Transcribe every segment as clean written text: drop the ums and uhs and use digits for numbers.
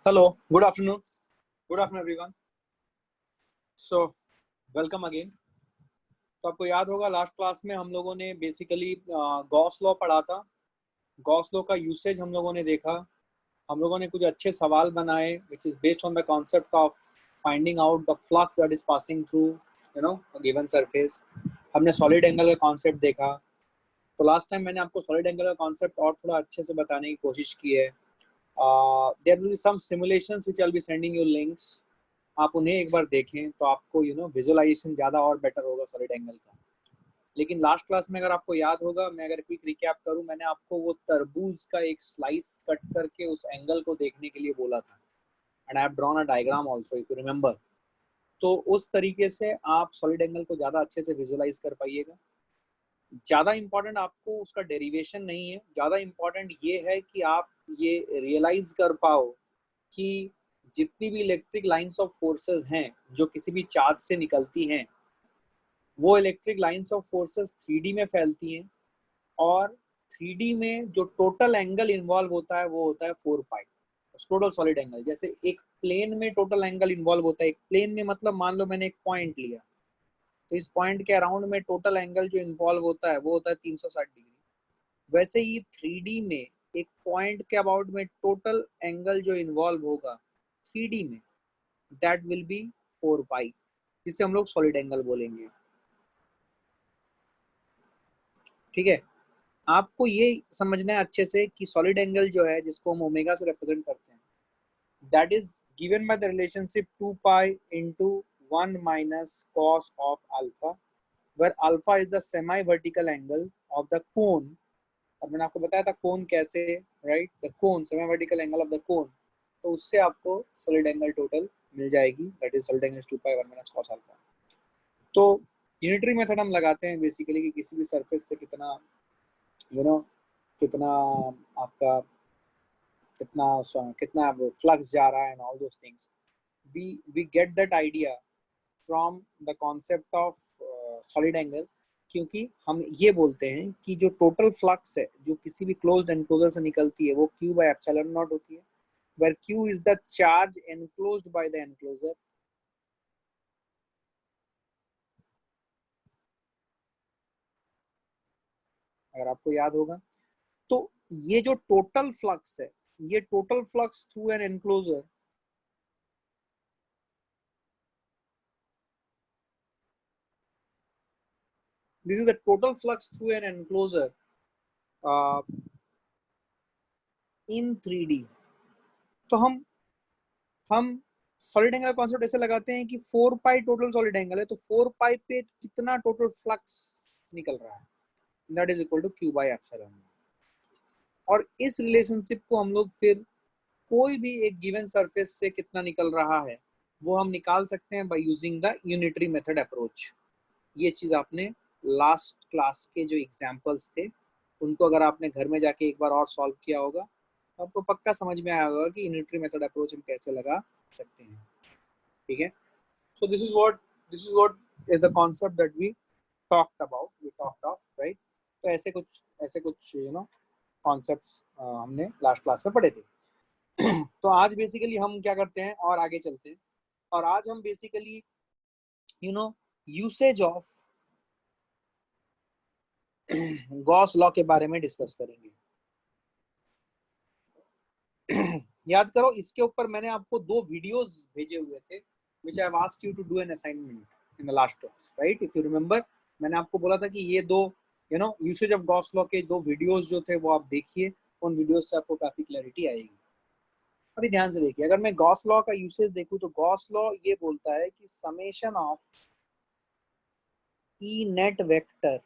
Hello, good afternoon. Good afternoon everyone. So, welcome again. तो आपको याद होगा लास्ट क्लास में हम लोगों ने बेसिकली गॉस लॉ पढ़ा था। गॉस लॉ का यूसेज हम लोगों ने देखा। हम लोगों ने कुछ अच्छे सवाल बनाए which is based on the concept of finding out the flux that is passing through a given surface. हमने सॉलिड एंगल का कॉन्सेप्ट देखा। तो लास्ट टाइम मैंने आपको सॉलिड एंगल का कॉन्सेप्ट और थोड़ा अच्छे से बताने की कोशिश की है। There will be some simulations which I will be sending you links. आप उन्हें एक बार देखें तो आपको विजुअलाइजेशन ज़्यादा और बेटर होगा सॉलिड एंगल का। लेकिन लास्ट क्लास में अगर आपको याद होगा, मैं अगर क्विक रिकैप करूं, मैंने आपको वो तरबूज का एक स्लाइस कट करके उस एंगल को देखने के लिए बोला था and I have drawn a diagram also if you remember. तो उस तरीके से आप सॉलिड एंगल को ज़्यादा अच्छे से विजुअलाइज कर पाइएगा। ज़्यादा इंपॉर्टेंट आपको उसका डेरिवेशन नहीं है, ज़्यादा इंपॉर्टेंट ये है कि आप ये रियलाइज कर पाओ कि जितनी भी इलेक्ट्रिक लाइंस ऑफ फोर्सेस हैं जो किसी भी चार्ज से निकलती हैं, वो electric lines of forces 3D में फैलती हैं और 3D में जो टोटल एंगल इन्वॉल्व होता है वो होता है 4 पाई टोटल सॉलिड एंगल। जैसे एक प्लेन में टोटल एंगल इन्वॉल्व होता है, एक प्लेन में मतलब मान लो मैंने एक पॉइंट लिया, तो इस पॉइंट के अराउंड में टोटल एंगल जो इन्वॉल्व होता है वो होता है 360 डिग्री। वैसे ही 3D में एक पॉइंट के अबाउट में टोटल एंगल जो इन्वॉल्व होगा 3D में, दैट विल बी 4 पाई, जिसे हम लोग सॉलिड एंगल बोलेंगे। ठीक है, आपको ये समझना है अच्छे से कि सॉलिड एंगल जो है जिसको हम ओमेगा से रिप्रेजेंट करते हैं, that is given by the relationship 2 pi into 1 minus cos of alpha, where alpha is the semi vertical angle of the cone. और मैंने आपको बताया था कोन कैसे, right, the cone semi vertical angle of the cone. तो उससे आपको solid angle total मिल जाएगी, that is solid angle 2 pi 1 minus cos alpha. तो यूनिटरी मेथड हम लगाते हैं बेसिकली कि किसी भी सरफेस से कितना कितना आपका कितना कितना फ्लक्स जा रहा है and all those things. We get that idea from the concept of solid angle, क्योंकि हम ये बोलते हैं कि जो टोटल फ्लक्स है जो किसी भी क्लोज्ड एनक्लोजर से निकलती है वो Q बाय एप्सिलॉन नॉट होती है, where Q is the charge enclosed by the enclosure। अगर आपको याद होगा तो ये जो टोटल फ्लक्स है, ये total flux through an enclosure, this is the total flux through an enclosure uh, in 3D। तो हम सॉलिड एंगल कॉन्सेप्ट ऐसे लगाते हैं कि 4 पाई टोटल सॉलिड एंगल है, तो 4 पाई पे कितना टोटल फ्लक्स निकल रहा है, that is equal to Q by epsilon. और इस रिलेशनशिप को हम लोग फिर कोई भी एक गिवन सरफेस से कितना निकल रहा है वो हम निकाल सकते हैं by using the unitary method approach. ये चीज आपने लास्ट क्लास के जो एग्जांपल्स थे उनको अगर आपने घर में जाके एक बार और सॉल्व किया होगा तो आपको पक्का समझ में आया होगा कि यूनिटरी मेथड अप्रोच हम कैसे लगा सकते हैं। ठीक है, so this is what is the concept that we talked of, right. तो ऐसे कुछ कॉन्सेप्ट्स हमने लास्ट क्लास में पढ़े थे। तो आज बेसिकली हम क्या करते हैं और आगे चलते हैं, और आज हम basically usage of Gauss law के बारे में डिस्कस करेंगे। याद करो, इसके ऊपर मैंने आपको 2 वीडियोस भेजे हुए थे which I have asked you to do an assignment in the last class, right? If you remember, मैंने आपको बोला था कि ये 2 यूसेज ऑफ गॉस लॉ के 2 वीडियोस जो थे वो आप देखिए, उन वीडियोस से आपको काफी क्लैरिटी आएगी। अभी ध्यान से देखिए, अगर मैं गॉस लॉ का यूसेज देखूं तो गॉस लॉ ये बोलता है कि summation of E net vector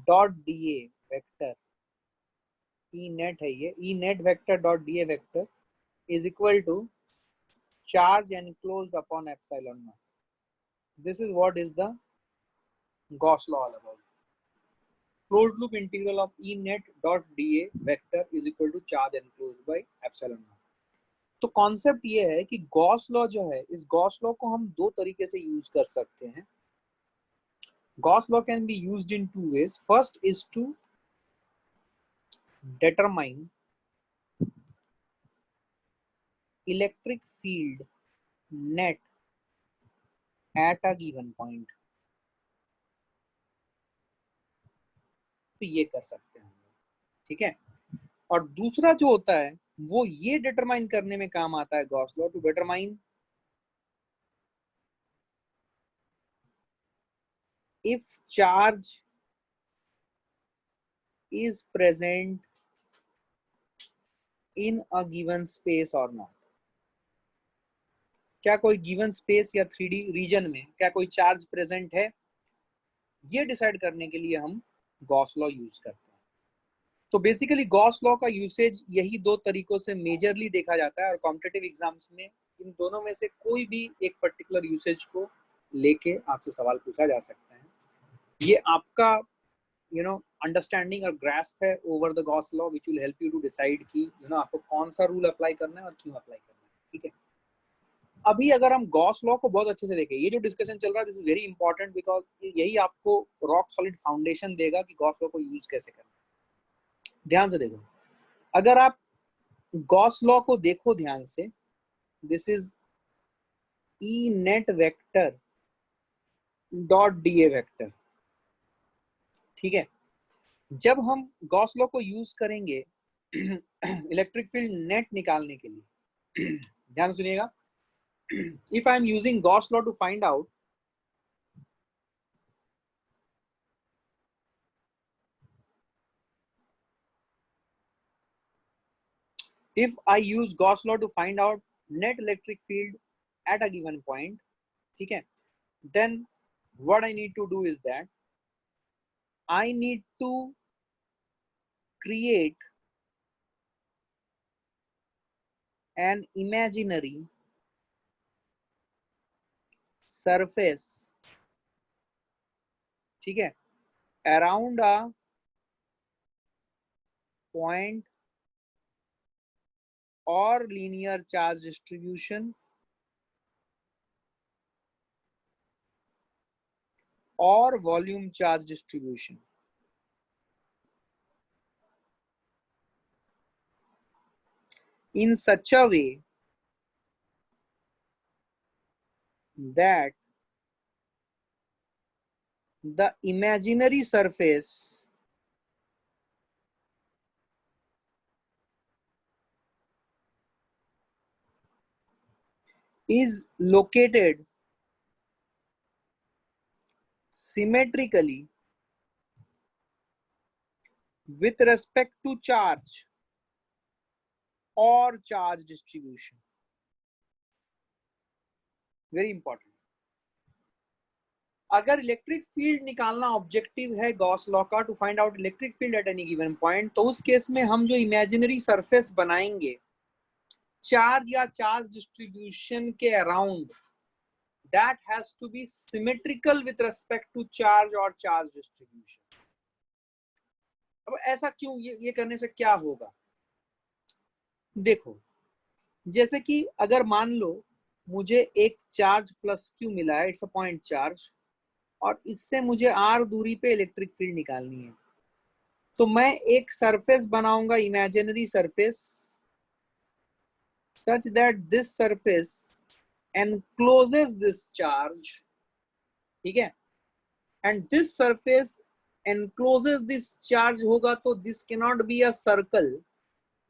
dot D A vector, E net है ये, E net vector dot D A vector is equal to charge enclosed upon epsilon naught. This is what is the Gauss law all about. Closed loop integral of E net dot dA vector is equal to charge enclosed by epsilon naught. तो concept ये है कि Gauss law जो है, इस Gauss law को हम 2 तरीके से यूज कर सकते हैं। Gauss law can be used in 2 ways. First is to determine electric field net at a given point, तो ये कर सकते हैं, ठीक है। और दूसरा जो होता है वो ये डिटरमाइन करने में काम आता है Gauss law, to determine if charge is present in a given space or not। क्या कोई गिवन स्पेस या 3D रीजन में क्या कोई चार्ज प्रेजेंट है, ये डिसाइड करने के लिए हम गॉस लॉ यूज करते हैं। तो बेसिकली गॉस लॉ का यूसेज यही दो तरीकों से मेजरली देखा जाता है, और कॉम्पिटिटिव एग्जाम्स में इन दोनों में से कोई भी एक पर्टिकुलर यूसेज को लेके आपसे सवाल पूछा जा सकता है। ये आपका अंडरस्टैंडिंग और ग्रास्प है over the Gauss law, which will help you to decide कि आपको कौन सा रूल अप्लाई करना है और क्यों अप्लाई करना है, ठीक है। अभी अगर हम गॉस लॉ को बहुत अच्छे से देखें, ये जो डिस्कशन चल रहा है this is very important, because यही आपको रॉक सॉलिड फाउंडेशन देगा कि गॉस लॉ को यूज कैसे करना है। ध्यान से देखो, अगर आप गॉस लॉ को देखो ध्यान से, this is E net vector dot D A vector, ठीक है। जब हम गॉस लॉ को यूज करेंगे इलेक्ट्रिक फील्ड नेट निकालने के लिए, ध्यान से सुनिएगा, if I am using Gauss law to find out if I use Gauss law to find out net electric field at a given point, ठीक है, then what I need to do is that I need to create an imaginary surface, ठीक है, around a point or linear charge distribution or volume charge distribution in such a way that the imaginary surface is located symmetrically with respect to charge or charge distribution. Very important. अगर electric field निकालना objective है Gauss law का, to find out electric field at any given point, तो उस case में हम जो imaginary surface बनाएंगे चार्ज या चार्ज डिस्ट्रीब्यूशन के around, that has to be symmetrical with respect to charge or charge distribution. अब ऐसा क्यों, ये करने से क्या होगा, देखो, जैसे कि अगर मान लो मुझे एक चार्ज प्लस क्यू मिला है, इट्स अ पॉइंट चार्ज, और इससे मुझे आर दूरी पे इलेक्ट्रिक फील्ड निकालनी है, तो मैं एक सरफेस बनाऊंगा, imaginary surface, such that this surface encloses this charge, ठीक है, and this surface encloses this charge होगा, तो this cannot be a circle,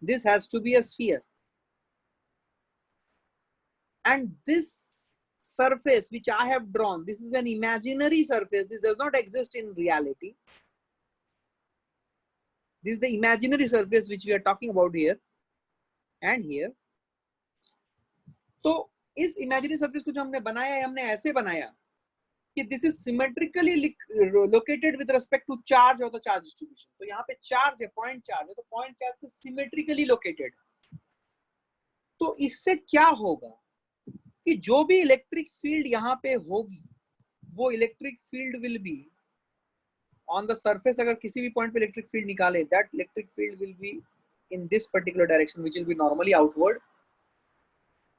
this has to be a sphere, and this surface which I have drawn, this is an imaginary surface, this does not exist in reality, this is the imaginary surface which we are talking about here and here। तो इस imaginary surface को जो हमने बनाया है, हमने ऐसे बनाया कि this is symmetrically located with respect to charge और द चार्ज डिस्ट्रीब्यूशन। तो यहाँ पे चार्ज है, पॉइंट चार्ज है, तो पॉइंट चार्ज से सिमेट्रिकली लोकेटेड। तो इससे क्या होगा कि जो भी इलेक्ट्रिक फील्ड यहाँ पे होगी, वो electric field will be on the surface. अगर किसी भी पॉइंट पे इलेक्ट्रिक फील्ड निकाले, that electric field will be in this particular direction which will B normally outward,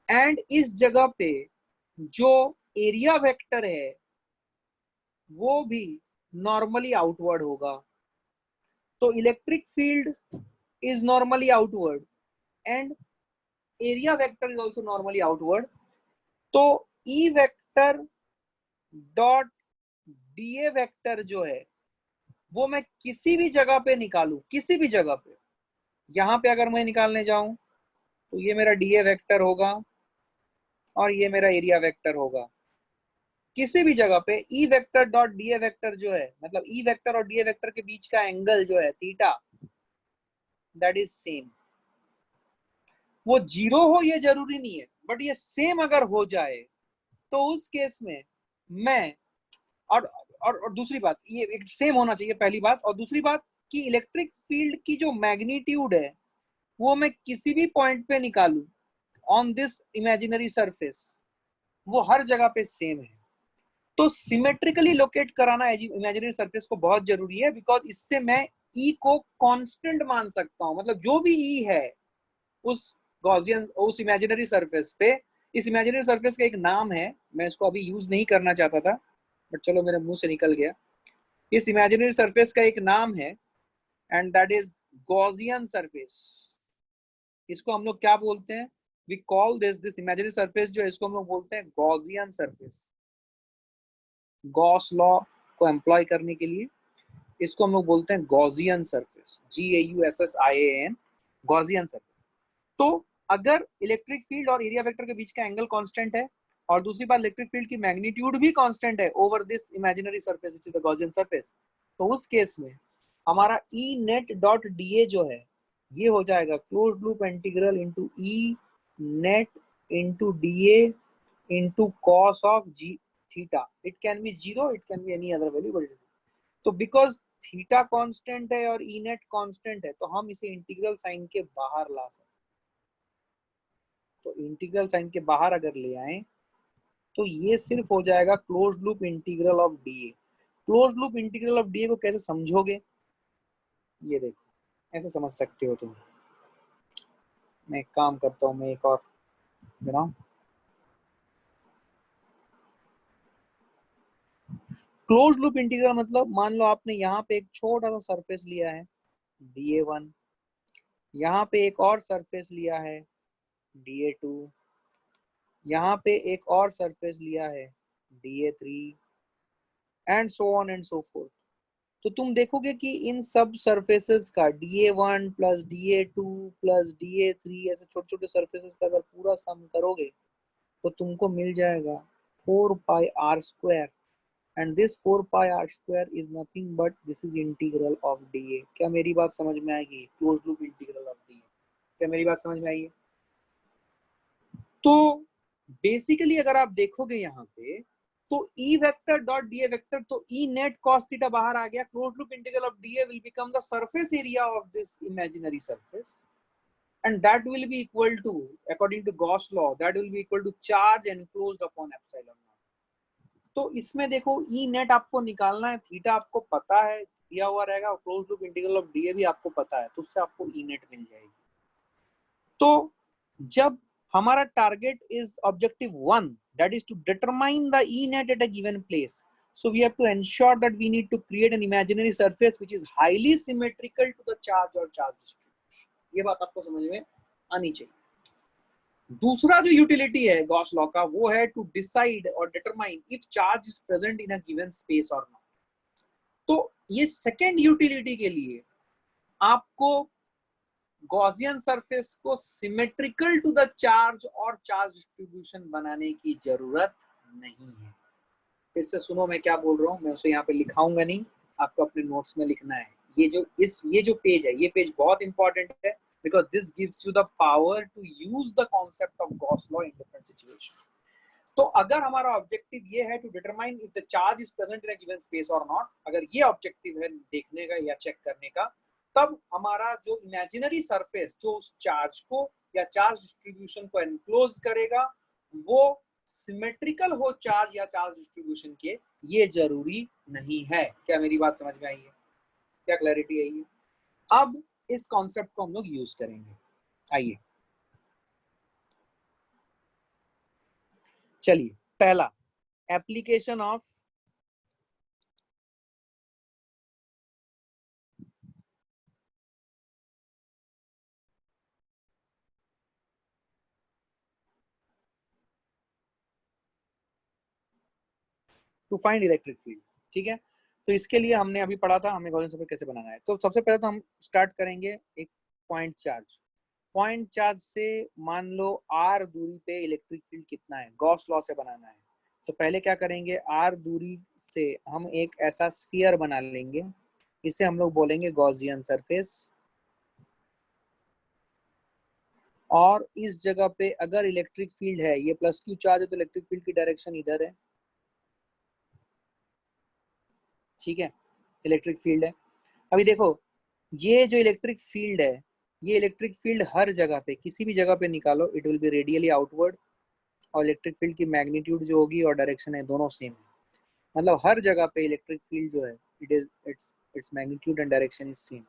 and इस जगह पे जो एरिया वेक्टर है वो भी नॉर्मली आउटवर्ड होगा। तो electric field is normally outward and area vector is also normally outward. तो E vector dot D A vector जो है वो मैं किसी भी जगह पे निकालू, किसी भी जगह पे, यहां पे अगर मैं निकालने जाऊं तो ये मेरा डीए वेक्टर होगा और ये मेरा एरिया वेक्टर होगा। किसी भी जगह पे ई वेक्टर डॉट डीए वेक्टर जो है, मतलब ई वेक्टर और डीए वेक्टर के बीच का एंगल जो है थीटा, दैट इज सेम। वो जीरो हो ये जरूरी नहीं है, बट ये सेम अगर हो जाए तो उस केस में मैं, और दूसरी बात, ये सेम होना चाहिए पहली बात, और दूसरी बात कि इलेक्ट्रिक फील्ड की जो मैग्नीट्यूड है वो मैं किसी भी पॉइंट पे निकालू ऑन दिस इमेजिनरी सरफेस, वो हर जगह पे सेम है। तो सिमेट्रिकली लोकेट कराना इमेजिनरी सरफेस को बहुत जरूरी है, बिकॉज इससे मैं ई को कांस्टेंट मान सकता हूं। मतलब जो भी ई है उस गॉसियन, उस इमेजिनरी सरफेस पे, इस इमेजिनरी सरफेस का एक नाम है, मैं इसको अभी यूज नहीं करना चाहता था बट चलो मेरे मुंह से निकल गया। इस इमेजिनरी सरफेस का एक नाम है and that is Gaussian surface. इसको हम लोग क्या बोलते हैं? We call this imaginary surface जो है इसको हम लोग बोलते हैं गॉसियन सरफेस। गॉस लॉ को एम्प्लॉय करने के लिए इसको हम लोग बोलते हैं Gaussian surface, GAUSSIAN, Gaussian surface. तो अगर इलेक्ट्रिक फील्ड और एरिया वेक्टर के बीच का एंगल कांस्टेंट है और दूसरी बात इलेक्ट्रिक फील्ड की मैग्नीट्यूड भी कांस्टेंट है over this imaginary surface which is the Gaussian surface, तो उस केस में हमारा ई नेट डॉट डीए जो है ये हो जाएगा closed loop integral into E net into D A into cos of जी theta. It can be zero, it can be any other value, but तो बिकॉज थीटा कांस्टेंट है और ई नेट कांस्टेंट है तो हम इसे इंटीग्रल साइन के बाहर ला सकते। तो इंटीग्रल साइन के बाहर अगर ले आए तो ये सिर्फ हो जाएगा closed loop integral of DA. Closed loop integral of DA को कैसे समझोगे? ये देखो ऐसे समझ सकते हो तुम। मैं एक काम करता हूँ, मैं एक और बनाऊं। क्लोज्ड लूप इंटीग्रल मतलब मान लो आपने यहाँ पे एक छोटा सा सरफेस लिया है DA1, यहाँ पे एक और सरफेस लिया है DA2, यहाँ पे एक और सरफेस लिया है DA3 and so on and so fourth. तो तुम देखोगे कि इन सब सरफेसेस का DA1 plus DA2 plus DA3 ऐसे छोटे छोटे सरफेसेस का अगर पूरा सम करोगे तो तुमको मिल जाएगा 4πr², and this 4πr² is nothing but this is integral of DA। क्या मेरी बात समझ में आएगी? Close loop integral of DA, क्या मेरी बात समझ में आई है? तो बेसिकली अगर आप देखोगे यहाँ पे तो E vector dot D A vector, तो ई नेट कॉस थीटा बाहर आ गया। Close loop integral of DA will become the surface area of this imaginary surface and that will be equal to, according to Gauss law, that will be equal to charge enclosed upon epsilon naught। तो इसमें देखो E net आपको निकालना है, theta आपको पता है दिया हुआ रहेगा, और close loop integral of DA भी आपको पता है, तो उससे आपको ई नेट मिल जाएगी। तो जब हमारा target is objective 1, that is to determine the E net at a given place, so we have to ensure that we need to create an imaginary surface which is highly symmetrical to the charge or charge distribution। ये बात आपको समझ में आनी चाहिए। दूसरा जो utility है गॉस लॉ का वो है टू डिसाइड और determine if charge is present in a given space और नॉट। तो ये सेकेंड यूटिलिटी के लिए आपको गॉसियन सरफेस को सिमेट्रिकल टू द चार्ज और चार्ज डिस्ट्रीब्यूशन बनाने की जरूरत नहीं है। फिर से सुनो मैं क्या बोल रहा हूँ, मैं उसे यहाँ पे लिखाऊंगा नहीं, आपको अपने नोट्स में लिखना है। ये जो पेज है ये पेज बहुत इंपॉर्टेंट है because this gives you the power to use the concept of Gauss law in different situation. तो अगर हमारा ऑब्जेक्टिव ये है to determine if the charge is present in a given space और नॉट, अगर ये ऑब्जेक्टिव है देखने का या चेक करने का, तब हमारा जो इमेजिनरी सरफेस जो उस चार्ज को या चार्ज डिस्ट्रीब्यूशन को एनक्लोज करेगा वो सिमेट्रिकल हो चार्ज या चार्ज डिस्ट्रीब्यूशन के, ये जरूरी नहीं है। क्या मेरी बात समझ में आई है? क्या क्लैरिटी आई है? अब इस कॉन्सेप्ट को हम लोग यूज करेंगे। आइए चलिए, पहला application of to find electric field. ठीक है, तो इसके लिए हमने अभी पढ़ा था हमें गॉसियन सरफेस कैसे बनाना है। तो सबसे पहले तो हम स्टार्ट करेंगे एक पॉइंट चार्ज। पॉइंट चार्ज से मान लो r दूरी पे इलेक्ट्रिक फील्ड कितना है, गॉस लॉ से बनाना है। तो पहले क्या करेंगे, r दूरी से हम एक ऐसा स्फीयर बना लेंगे, इसे हम लोग बोलेंगे गॉसियन सरफेस। और इस जगह पे अगर इलेक्ट्रिक फील्ड है, ये प्लस क्यू चार्ज है, तो इलेक्ट्रिक फील्ड की डायरेक्शन इधर है। ठीक है, इलेक्ट्रिक फील्ड है। अभी देखो, ये जो इलेक्ट्रिक फील्ड है, ये इलेक्ट्रिक फील्ड हर जगह पे, किसी भी जगह पे निकालो, it will B radially outward. और इलेक्ट्रिक फील्ड की मैग्नीट्यूड जो होगी और डायरेक्शन है, दोनों सेम है। मतलब हर जगह पे इलेक्ट्रिक फील्ड जो है, its magnitude and direction is same.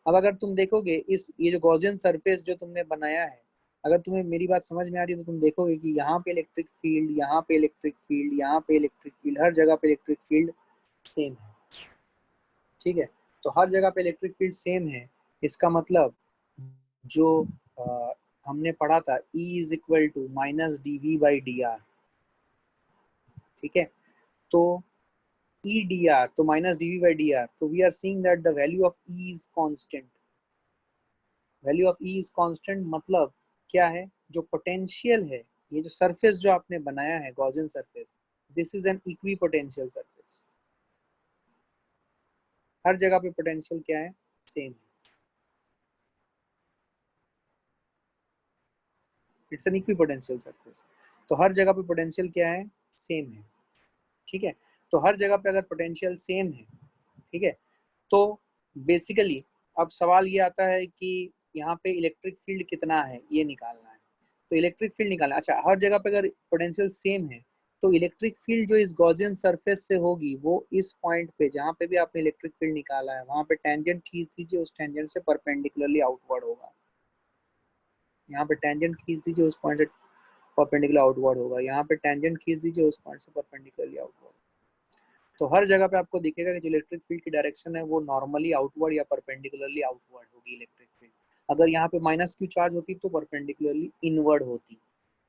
अब अगर तुम देखोगे इस ये जो गॉसियन सरफेस जो तुमने बनाया है, अगर तुम्हें मेरी बात समझ में आ रही है, तो तुम देखोगे कि यहाँ पे इलेक्ट्रिक फील्ड, यहाँ पे इलेक्ट्रिक फील्ड, यहाँ पे इलेक्ट्रिक फील्ड, हर जगह पे इलेक्ट्रिक फील्ड सेम है। ठीक है, तो हर जगह पे इलेक्ट्रिक फील्ड सेम है। इसका मतलब जो हमने पढ़ा था E is equal to minus D V by D R. ठीक है, तो E डी आर तो minus D V by D R, तो we are seeing that the value of E is constant. Value of E is constant मतलब क्या है, जो potential है, ये जो सरफेस जो आपने बनाया है Gaussian surface, this is an equipotential surface. हर जगह पे पोटेंशियल क्या है, सेम है। It's an equipotential surface, तो हर जगह पे पोटेंशियल क्या है, सेम है। ठीक है, तो हर जगह पे अगर पोटेंशियल सेम है, ठीक है, तो बेसिकली अब सवाल ये आता है कि यहाँ पे इलेक्ट्रिक फील्ड कितना है ये निकालना है। तो इलेक्ट्रिक फील्ड निकालना, अच्छा हर जगह पे अगर पोटेंशियल सेम है, तो इलेक्ट्रिक फील्ड जो इस गॉसियन सरफेस से होगी, वो इस पॉइंट पे जहाँ पे भी आपने इलेक्ट्रिक फील्ड निकाला है, वहाँ पे टेंजेंट खींच दीजिए, उस टेंजेंट से परपेंडिकुलरली आउटवर्ड होगा। यहाँ पे टेंजेंट खींच दीजिए, उस पॉइंट से परपेंडिकुलर आउटवर्ड होगा। यहाँ पे टेंजेंट खींच दीजिए, उस पॉइंट से परपेंडिकुलरली आउटवर्ड। तो हर जगह पे आपको दिखेगा कि जो इलेक्ट्रिक फील्ड की डायरेक्शन है, वो नॉर्मली आउटवर्ड या परपेंडिकुलरली आउटवर्ड होगी इलेक्ट्रिक फील्ड। अगर यहाँ पे माइनस क्यू चार्ज होती तो परपेंडिकुलरली इनवर्ड होती,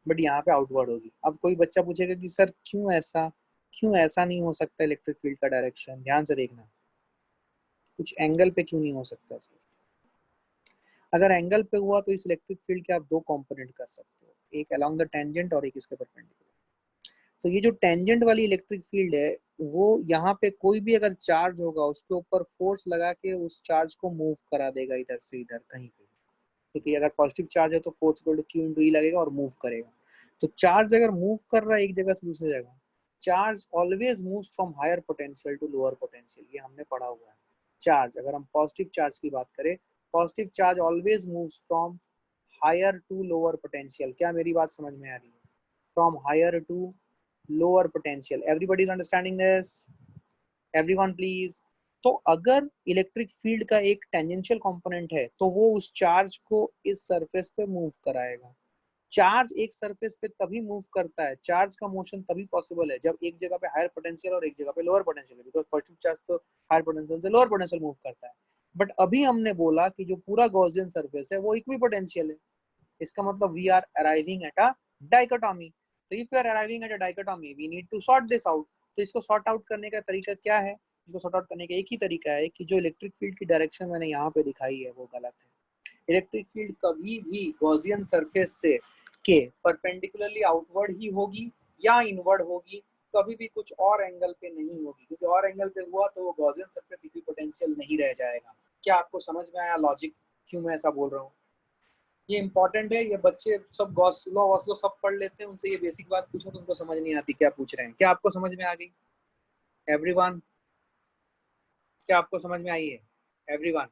बट यहाँ पे आउटवर्ड होगी। अब कोई बच्चा पूछेगा कि सर क्यों ऐसा नहीं हो सकता इलेक्ट्रिक फील्ड का डायरेक्शन, ध्यान से देखना, कुछ एंगल पे क्यों नहीं हो सकता सर। अगर एंगल पे हुआ तो इस इलेक्ट्रिक फील्ड के आप दो कंपोनेंट कर सकते हो, एक अलोंग द टेंजेंट और एक इसके परपेंडिकुलर। तो ये जो टेंजेंट वाली इलेक्ट्रिक फील्ड है, वो यहाँ पे कोई भी अगर चार्ज होगा, उसके ऊपर फोर्स लगा के उस चार्ज को मूव करा देगा इधर से इधर कहीं पे। क्योंकि अगर पॉजिटिव चार्ज है तो force equal to Q into E लगेगा और मूव करेगा। तो चार्ज अगर मूव कर रहा है एक जगह से दूसरी जगह, charge always move from higher potential to lower potential, ये हमने पढ़ा हुआ है। चार्ज, अगर हम पॉजिटिव चार्ज की बात करें, positive charge always moves from higher to lower potential. क्या मेरी बात समझ में आ रही है? From higher to lower potential. Everybody is understanding this? Everyone please. तो अगर इलेक्ट्रिक फील्ड का एक टेंजेंशियल कंपोनेंट है, तो वो उस चार्ज को इस सरफेस पे मूव कराएगा। चार्ज एक सरफेस पे तभी मूव करता है, चार्ज का मोशन तभी पॉसिबल है जब एक जगह पे हायर पोटेंशियल और एक जगह पे लोअर पोटेंशियल है, बिकॉज पॉजिटिव चार्ज तो हायर पोटेंशियल से लोअर पोटेंशियल मूव करता है। बट अभी हमने बोला कि जो पूरा गॉसियन सरफेस है वो इक्वी पोटेंशियल है। इसका मतलब we are arriving at a dichotomy. तो if we are arriving at a dichotomy, we need to sort this out. तो इसको सॉर्ट आउट करने का तरीका क्या है? इसको सॉर्ट आउट करने का एक ही तरीका है कि जो इलेक्ट्रिक फील्ड की डायरेक्शन मैंने यहाँ पे दिखाई है वो गलत है। इलेक्ट्रिक फील्ड कभी भी गॉसियन सरफेस से के परपेंडिकुलरली आउटवर्ड ही होगी या इनवर्ड होगी, कभी भी कुछ और एंगल पे नहीं होगी। क्योंकि और एंगल पे हुआ तो वो गॉसियन सरफेस इक्विपोटेंशियल नहीं रह जाएगा। क्या आपको समझ में आया लॉजिक, क्यों मैं ऐसा बोल रहा हूँ? ये इंपॉर्टेंट है, ये बच्चे सब गॉस लॉ वॉस लॉ सब पढ़ लेते हैं, उनसे ये बेसिक बात पूछो तो उनको समझ नहीं आती क्या पूछ रहे हैं। क्या आपको समझ में आ गई एवरीवन? क्या आपको समझ में आई है everyone?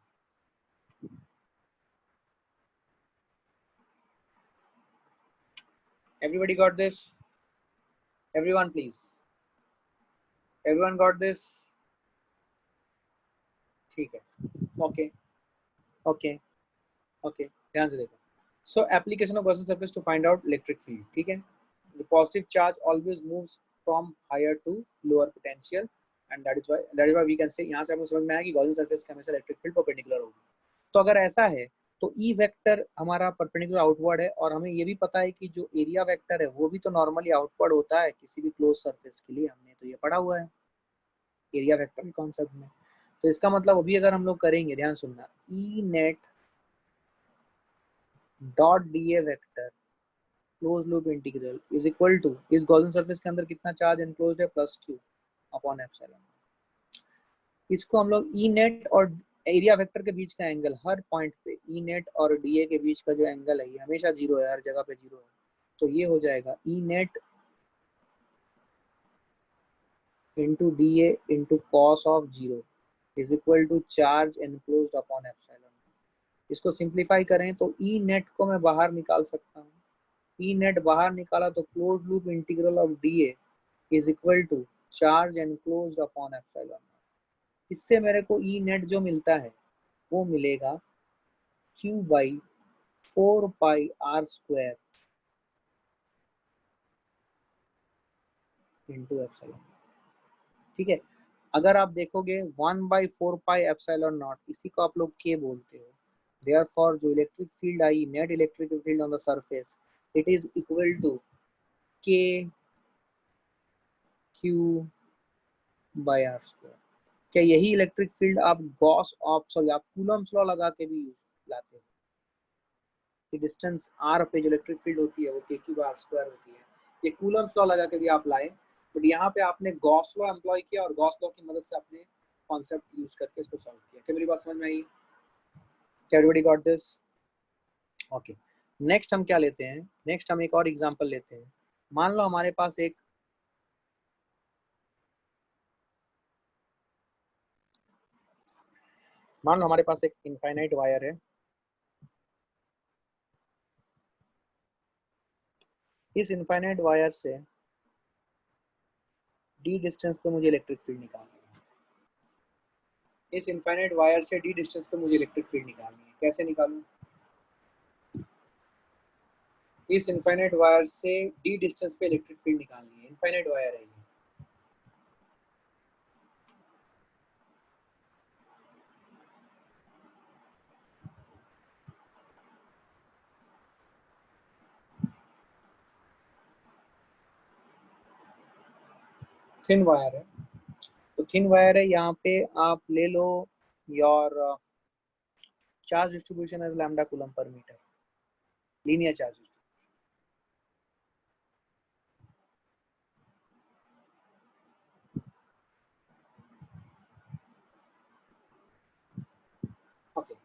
Everybody got this? Everyone please, everyone got this? ठीक है, ओके ओके ओके, ध्यान से देखो। So application of Gaussian surface to find out electric field. ठीक है, the positive charge always moves from higher to lower potential, and that is why we can say, यहाँ से आपको समझ में आया कि गॉसियन सरफेस के हमेशा इलेक्ट्रिक फील्ड परपेंडिकुलर होगी। तो अगर ऐसा है तो ई वेक्टर हमारा परपेंडिकुलर आउटवर्ड है, और हमें ये भी पता है कि जो एरिया वेक्टर है वो भी तो नॉर्मली आउटवर्ड होता है किसी भी क्लोज सरफेस के लिए, हमने तो ये पढ़ा हुआ है एरिया वेक्टर के कॉन्सेप्ट में। तो इसका मतलब अभी अगर हम लोग करेंगे, ध्यान सुनना, E net dot D A vector closed loop integral is equal to, इस गॉसियन सरफेस के अंदर कितना चार्ज एनक्लोज्ड है, प्लस क्यू अपॉन एप्सिलॉन। इसको हम लोग ई नेट और एरिया वेक्टर के बीच का एंगल, हर पॉइंट पे ई नेट और डी ए के बीच का जो एंगल है ये हमेशा जीरो है, हर जगह पे जीरो है। तो ये हो जाएगा E net into D A into cos of zero is equal to charge enclosed upon epsilon. इसको सिंप्लीफाई करें तो ई नेट को मैं बाहर निकाल सकता हूँ, ई नेट बाहर निकाला तो close loop integral of D A is equal to charge enclosed upon epsilon. इससे मेरे को ई नेट जो मिलता है वो मिलेगा Q by 4 pi r² into epsilon. ठीक है, अगर आप देखोगे 1/4 पाई एप्सिलॉन नॉट, इसी को आप लोग के बोलते हो। देयरफॉर जो इलेक्ट्रिक फील्ड आई, net electric field on the surface, it is equal to k q by r²। क्या यही इलेक्ट्रिक फील्ड आप गॉस ऑफ, सॉरी, आप कूलम्स लॉ लगा के भी यूज लाते हो कि डिस्टेंस r पे जो इलेक्ट्रिक फील्ड होती है वो के क्यू बाई r² होती है, ये कूलम्स लॉ लगा के भी आप लाए, बट यहाँ पे आपने गॉस लॉ एम्प्लॉय किया और गॉस लॉ की मदद से आपने कॉन्सेप्ट यूज करके इसको सॉल्व किया। क्या मेरी बात समझ में आई? क्या everybody got this? Okay, next हम क्या लेते हैं, नेक्स्ट हम एक और एग्जांपल लेते हैं। मान लो हमारे पास एक इनफाइनाइट वायर है। इस इनफाइनाइट वायर से डी डिस्टेंस पे मुझे इलेक्ट्रिक फील्ड निकालनी है। इस इनफाइनाइट वायर से डी डिस्टेंस पे मुझे इलेक्ट्रिक फील्ड निकालनी है। कैसे निकालूं? इस इनफाइनाइट वायर से डी डिस्टेंस पे इलेक्ट्रिक फील्ड निकालनी है। इनफाइनाइट वायर है ये। थिन वायर है, तो थिन वायर है, यहाँ पे आप ले लो your charge distribution as lambda coulomb per metre, linear charge. Okay,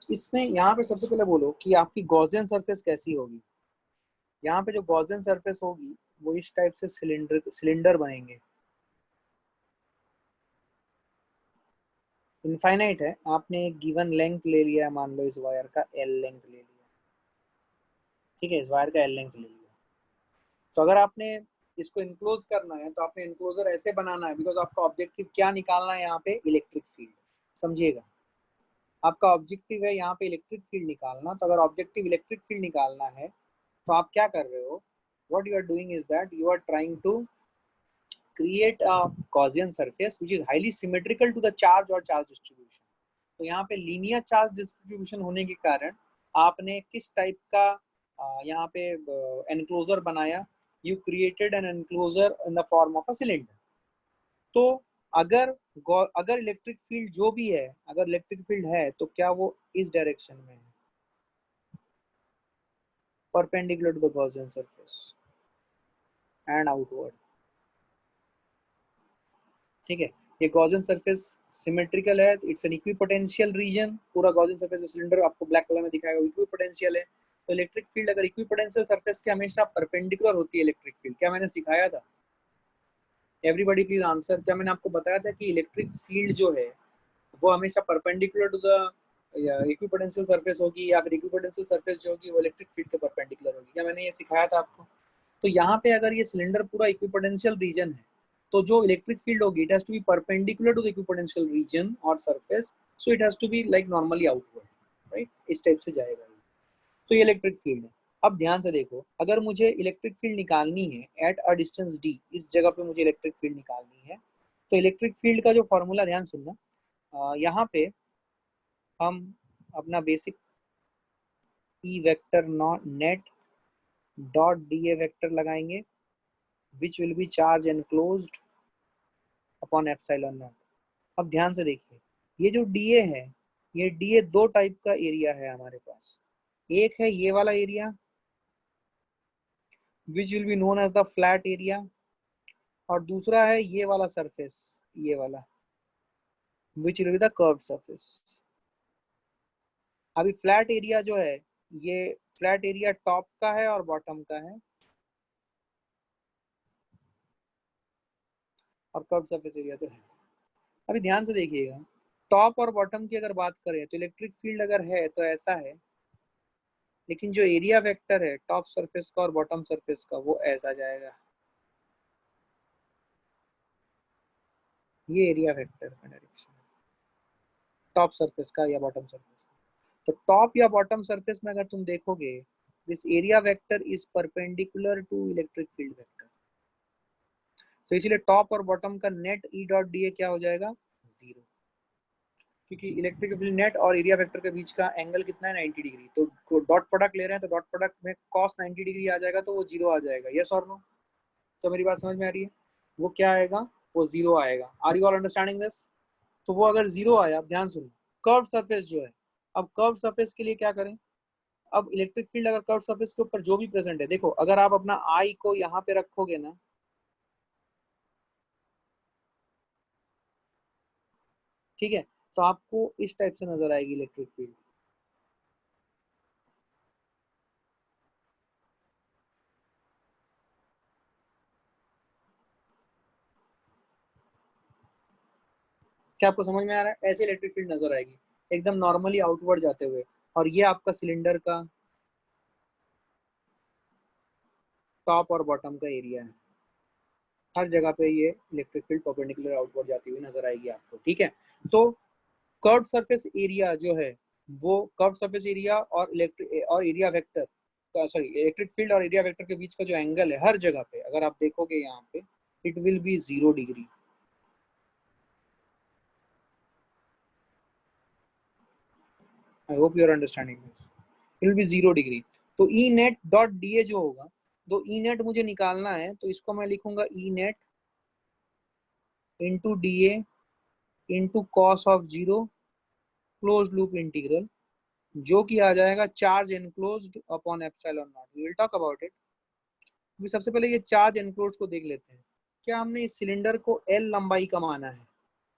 इसमें यहाँ पे सबसे पहले बोलो कि आपकी गॉसियन सरफेस कैसी होगी। यहाँ पे जो गॉसियन सरफेस होगी वो इस टाइप से सिलेंडर बनेंगे। इनफाइनाइट है, आपने एक गिवन लेंथ ले लिया, मान लो इस वायर का एल लेंथ ले लिया। ठीक है, इस वायर का एल लेंथ ले लिया। तो अगर आपने इसको इनक्लोज करना है तो आपने इनक्लोजर ऐसे बनाना है, बिकॉज आपका ऑब्जेक्टिव क्या निकालना है यहाँ पे, इलेक्ट्रिक फील्ड। समझिएगा, आपका ऑब्जेक्टिव है यहाँ पे इलेक्ट्रिक फील्ड निकालना। तो अगर ऑब्जेक्टिव इलेक्ट्रिक फील्ड निकालना है तो आप क्या कर रहे हो, what you are doing is that you are trying to create a Gaussian surface which is highly symmetrical to the charge or charge distribution। तो यहाँ पे लीनियर चार्ज डिस्ट्रीब्यूशन होने के कारण आपने किस टाइप का यहाँ पे एनक्लोजर बनाया, you created an enclosure in the form of a cylinder. तो अगर अगर इलेक्ट्रिक फील्ड जो भी है, अगर इलेक्ट्रिक फील्ड है तो क्या वो इस डायरेक्शन में है, perpendicular to the Gaussian surface and outward. ठीक है, ये गॉसियन सरफेस सिमेट्रिकल है, इट्स एन इक्विपोटेंशियल रीजन। पूरा गॉसियन सरफेस सिलेंडर आपको ब्लैक कलर में दिखाएगा, इक्विपोटेंशियल है। तो इलेक्ट्रिक फील्ड अगर इक्विपोटेंशियल सरफेस के हमेशा परपेंडिकुलर होती है इलेक्ट्रिक फील्ड। क्या मैंने सिखाया था? Everybody please answer. क्या मैंने आपको बताया था कि इलेक्ट्रिक फील्ड जो है वो हमेशा perpendicular to the equipotential surface होगी, या फिर इक्विपोटेंशियल सरफेस जो होगी वो इलेक्ट्रिक फील्ड के परपेंडिकुलर होगी? क्या मैंने ये सिखाया था आपको? तो यहाँ पे अगर ये सिलेंडर पूरा इक्विपोटेंशियल रीजन है तो जो इलेक्ट्रिक फील्ड होगी it has to be perpendicular to the equipotential region और surface, so it has to be like normally outward, right? इस टाइप से जाएगा। तो ये इलेक्ट्रिक फील्ड है। अब ध्यान से देखो, अगर मुझे इलेक्ट्रिक फील्ड निकालनी है एट अ डिस्टेंस डी, इस जगह पे मुझे इलेक्ट्रिक फील्ड निकालनी है, तो इलेक्ट्रिक फील्ड का जो फॉर्मूला, ध्यान सुनना, यहाँ पे हम अपना basic E vector not net dot D A vector लगाएंगे which will be charge enclosed upon epsilon not. अब ध्यान से देखिए, ये जो डी ए है, ये डी ए दो टाइप का एरिया है हमारे पास। एक है ये वाला area which will be known as the flat area, और दूसरा है ये वाला सरफेस, ये वाला which will be the curved surface. अभी फ्लैट एरिया जो है, ये फ्लैट एरिया टॉप का है और बॉटम का है, और कर्व्ड सरफेस एरिया तो है। अभी ध्यान से देखिएगा, टॉप और बॉटम की अगर बात करें तो इलेक्ट्रिक फील्ड अगर है तो ऐसा है, लेकिन जो एरिया वेक्टर है टॉप सरफेस का और बॉटम सरफेस का वो ऐसा जाएगा। ये एरिया वेक्टर का डायरेक्शन टॉप सरफेस का या बॉटम सरफेस का। तो टॉप या बॉटम सरफेस में अगर तुम देखोगे, this area vector is perpendicular to electric field vector, तो इसीलिए टॉप और बॉटम का net E dot D A क्या हो जाएगा, जीरो, क्योंकि इलेक्ट्रिक फील्ड नेट और एरिया वेक्टर के बीच का एंगल कितना है, 90 डिग्री। तो डॉट प्रोडक्ट ले रहे हैं तो डॉट प्रोडक्ट में कॉस 90 डिग्री आ जाएगा, तो वो जीरो आ जाएगा। यस और नो? तो मेरी बात समझ में आ रही है? वो क्या आएगा, वो जीरो आएगा। Are you all understanding this? तो वो अगर जीरो आया, ध्यान सुनो, कर्व सरफेस जो है, अब कर्व सरफेस के लिए क्या करें, अब इलेक्ट्रिक फील्ड अगर कर्व सरफेस के ऊपर जो भी प्रेजेंट है, देखो अगर आप अपना आई को यहाँ पे रखोगे ना, ठीक है, तो आपको इस टाइप से नजर आएगी इलेक्ट्रिक फील्ड। क्या आपको समझ में आ रहा है? ऐसे इलेक्ट्रिक फील्ड नजर आएगी एकदम नॉर्मली आउटवर्ड जाते हुए, और ये आपका सिलेंडर का टॉप और बॉटम का एरिया है। हर जगह पे ये इलेक्ट्रिक फील्ड परपेंडिकुलर आउटवर्ड जाती हुई नजर आएगी आपको, ठीक है। तो कर्व सरफेस एरिया जो है, वो कर्व सरफेस एरिया और इलेक्ट्रिक और area vector, sorry electric field और एरिया वेक्टर के बीच का जो एंगल है, हर जगह पे अगर आप देखोगे यहाँ पे, it will be 0 degree. I hope you are understanding this. It will be 0 degree. तो E net dot D A जो होगा, तो ई नेट मुझे निकालना है, तो इसको मैं लिखूंगा E net into D A into cos of zero closed loop integral, जो कि आ जाएगा charge enclosed upon epsilon not. We will talk about it. सबसे पहले ये चार्ज एनक्लोज्ड को देख लेते हैं। क्या हमने इस सिलेंडर को एल लंबाई का माना है?